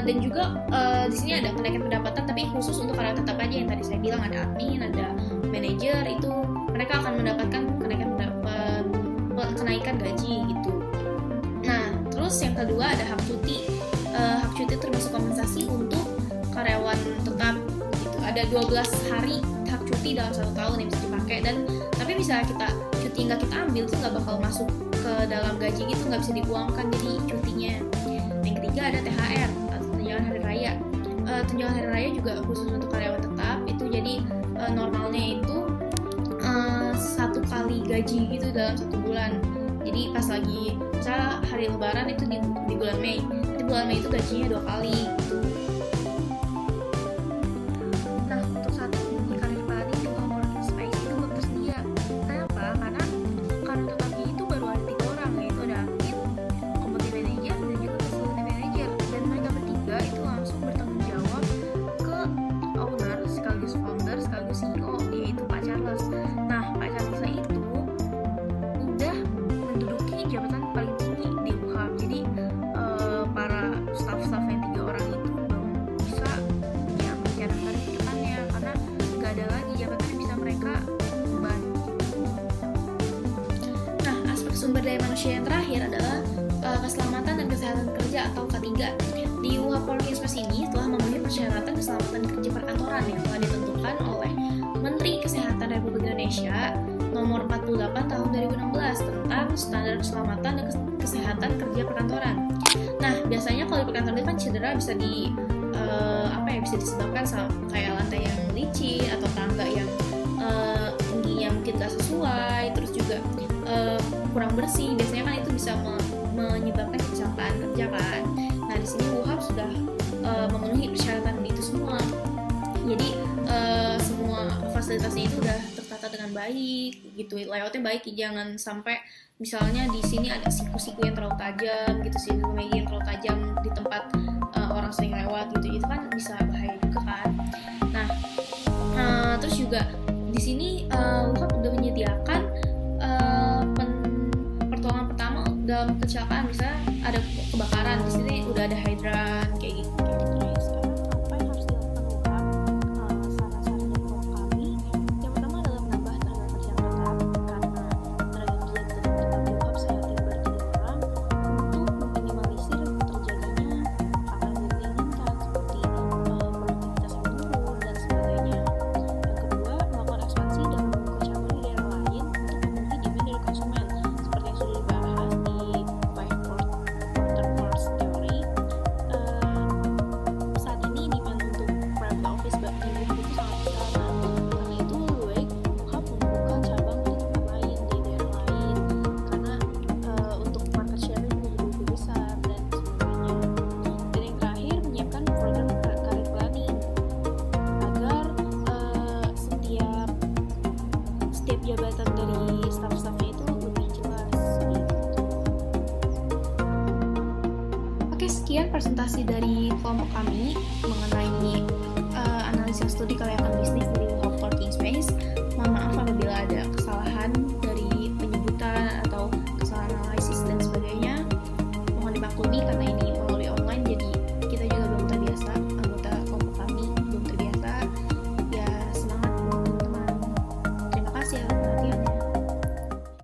[SPEAKER 2] Dan juga di sini ada kenaikan pendapatan, tapi khusus untuk karyawan tetap aja yang tadi saya bilang, ada admin, ada manajer, itu mereka akan mendapatkan kenaikan gaji gitu. Nah, terus yang kedua ada hak cuti. Hak cuti termasuk kompensasi untuk karyawan tetap gitu. Ada 12 hari hak cuti dalam 1 tahun yang bisa dipakai, dan tapi misalnya kita cuti nggak kita ambil itu nggak bakal masuk ke dalam gaji gitu, nggak bisa diuangkan jadi cutinya. Yang ketiga ada THR atau tunjangan hari raya. Tunjangan hari raya juga khusus untuk karyawan tetap itu, jadi normalnya itu 1 kali gaji gitu dalam 1 bulan. Jadi pas lagi misalnya hari lebaran itu di bulan Mei, di bulan Mei itu gajinya 2 kali gitu. Nah, untuk saat ini karir planning di co-working space itu belum tersedia. Kenapa? Karena karyawan tetapnya itu baru ada 3 orang, yaitu ada admin, community manager, dan juga facility manager. Dan mereka bertiga itu langsung bertanggung jawab ke owner sekaligus founder sekaligus CEO, yaitu Pak Charles. Nah, Pak Charles itu udah menduduki jabatan paling tinggi di UHAP. Jadi para staff-staff yang 3 orang itu belum bisa ya menjalankan ke depannya, karena nggak ada lagi jabatan yang bisa mereka emban. Nah, aspek sumber daya manusia yang terakhir adalah keselamatan dan kesehatan kerja atau K3. Di UHAP Working Space ini telah memenuhi persyaratan keselamatan kerja perkantoran yang telah ditentukan oleh Menteri Kesehatan Republik Indonesia nomor 48 tahun 2016 tentang standar keselamatan dan kesehatan kerja perkantoran. Nah, biasanya kalau di perkantoran itu kan cedera bisa bisa disebabkan kayak lantai yang licin atau tangga yang tingginya mungkin gak sesuai, terus juga kurang bersih. Biasanya kan itu bisa menyebabkan kecelakaan kerja kan. Nah, di sini UHAP sudah memenuhi persyaratan itu semua. Jadi semua fasilitasnya itu udah tertata dengan baik gitu, layoutnya baik, jangan sampai misalnya di sini ada siku-siku yang terlalu tajam gitu, siku meja yang terlalu tajam di tempat orang sering lewat gitu, itu kan bisa bahaya juga kan. Nah, terus juga di sini UHAP udah menyediakan pertolongan pertama dalam kecelakaan, misalnya ada kebakaran, di sini udah ada hidran kayak gitu.
[SPEAKER 8] Apa yang harus dilakukan UHAP? Saran-sarannya menurut kami, yang pertama adalah menambah tenaga kerja yang tetap, karena tenaga kerja yang tetap di UHAP sangat berjadi kurang, untuk meminimalisir terjadinya hal yang tidak diinginkan seperti produktivitas yang menurun dan sebagainya. Yang kedua, melakukan ekspansi dan membuka cabang di daerah lain untuk memenuhi demand dari konsumen, seperti yang sudah dibahas di 5 Quarter Force Theory. jabatan dari staff-staffnya itu lebih jelas gitu.
[SPEAKER 2] Oke, sekian presentasi dari kelompok kami mengenai analisis studi kelayakan bisnis di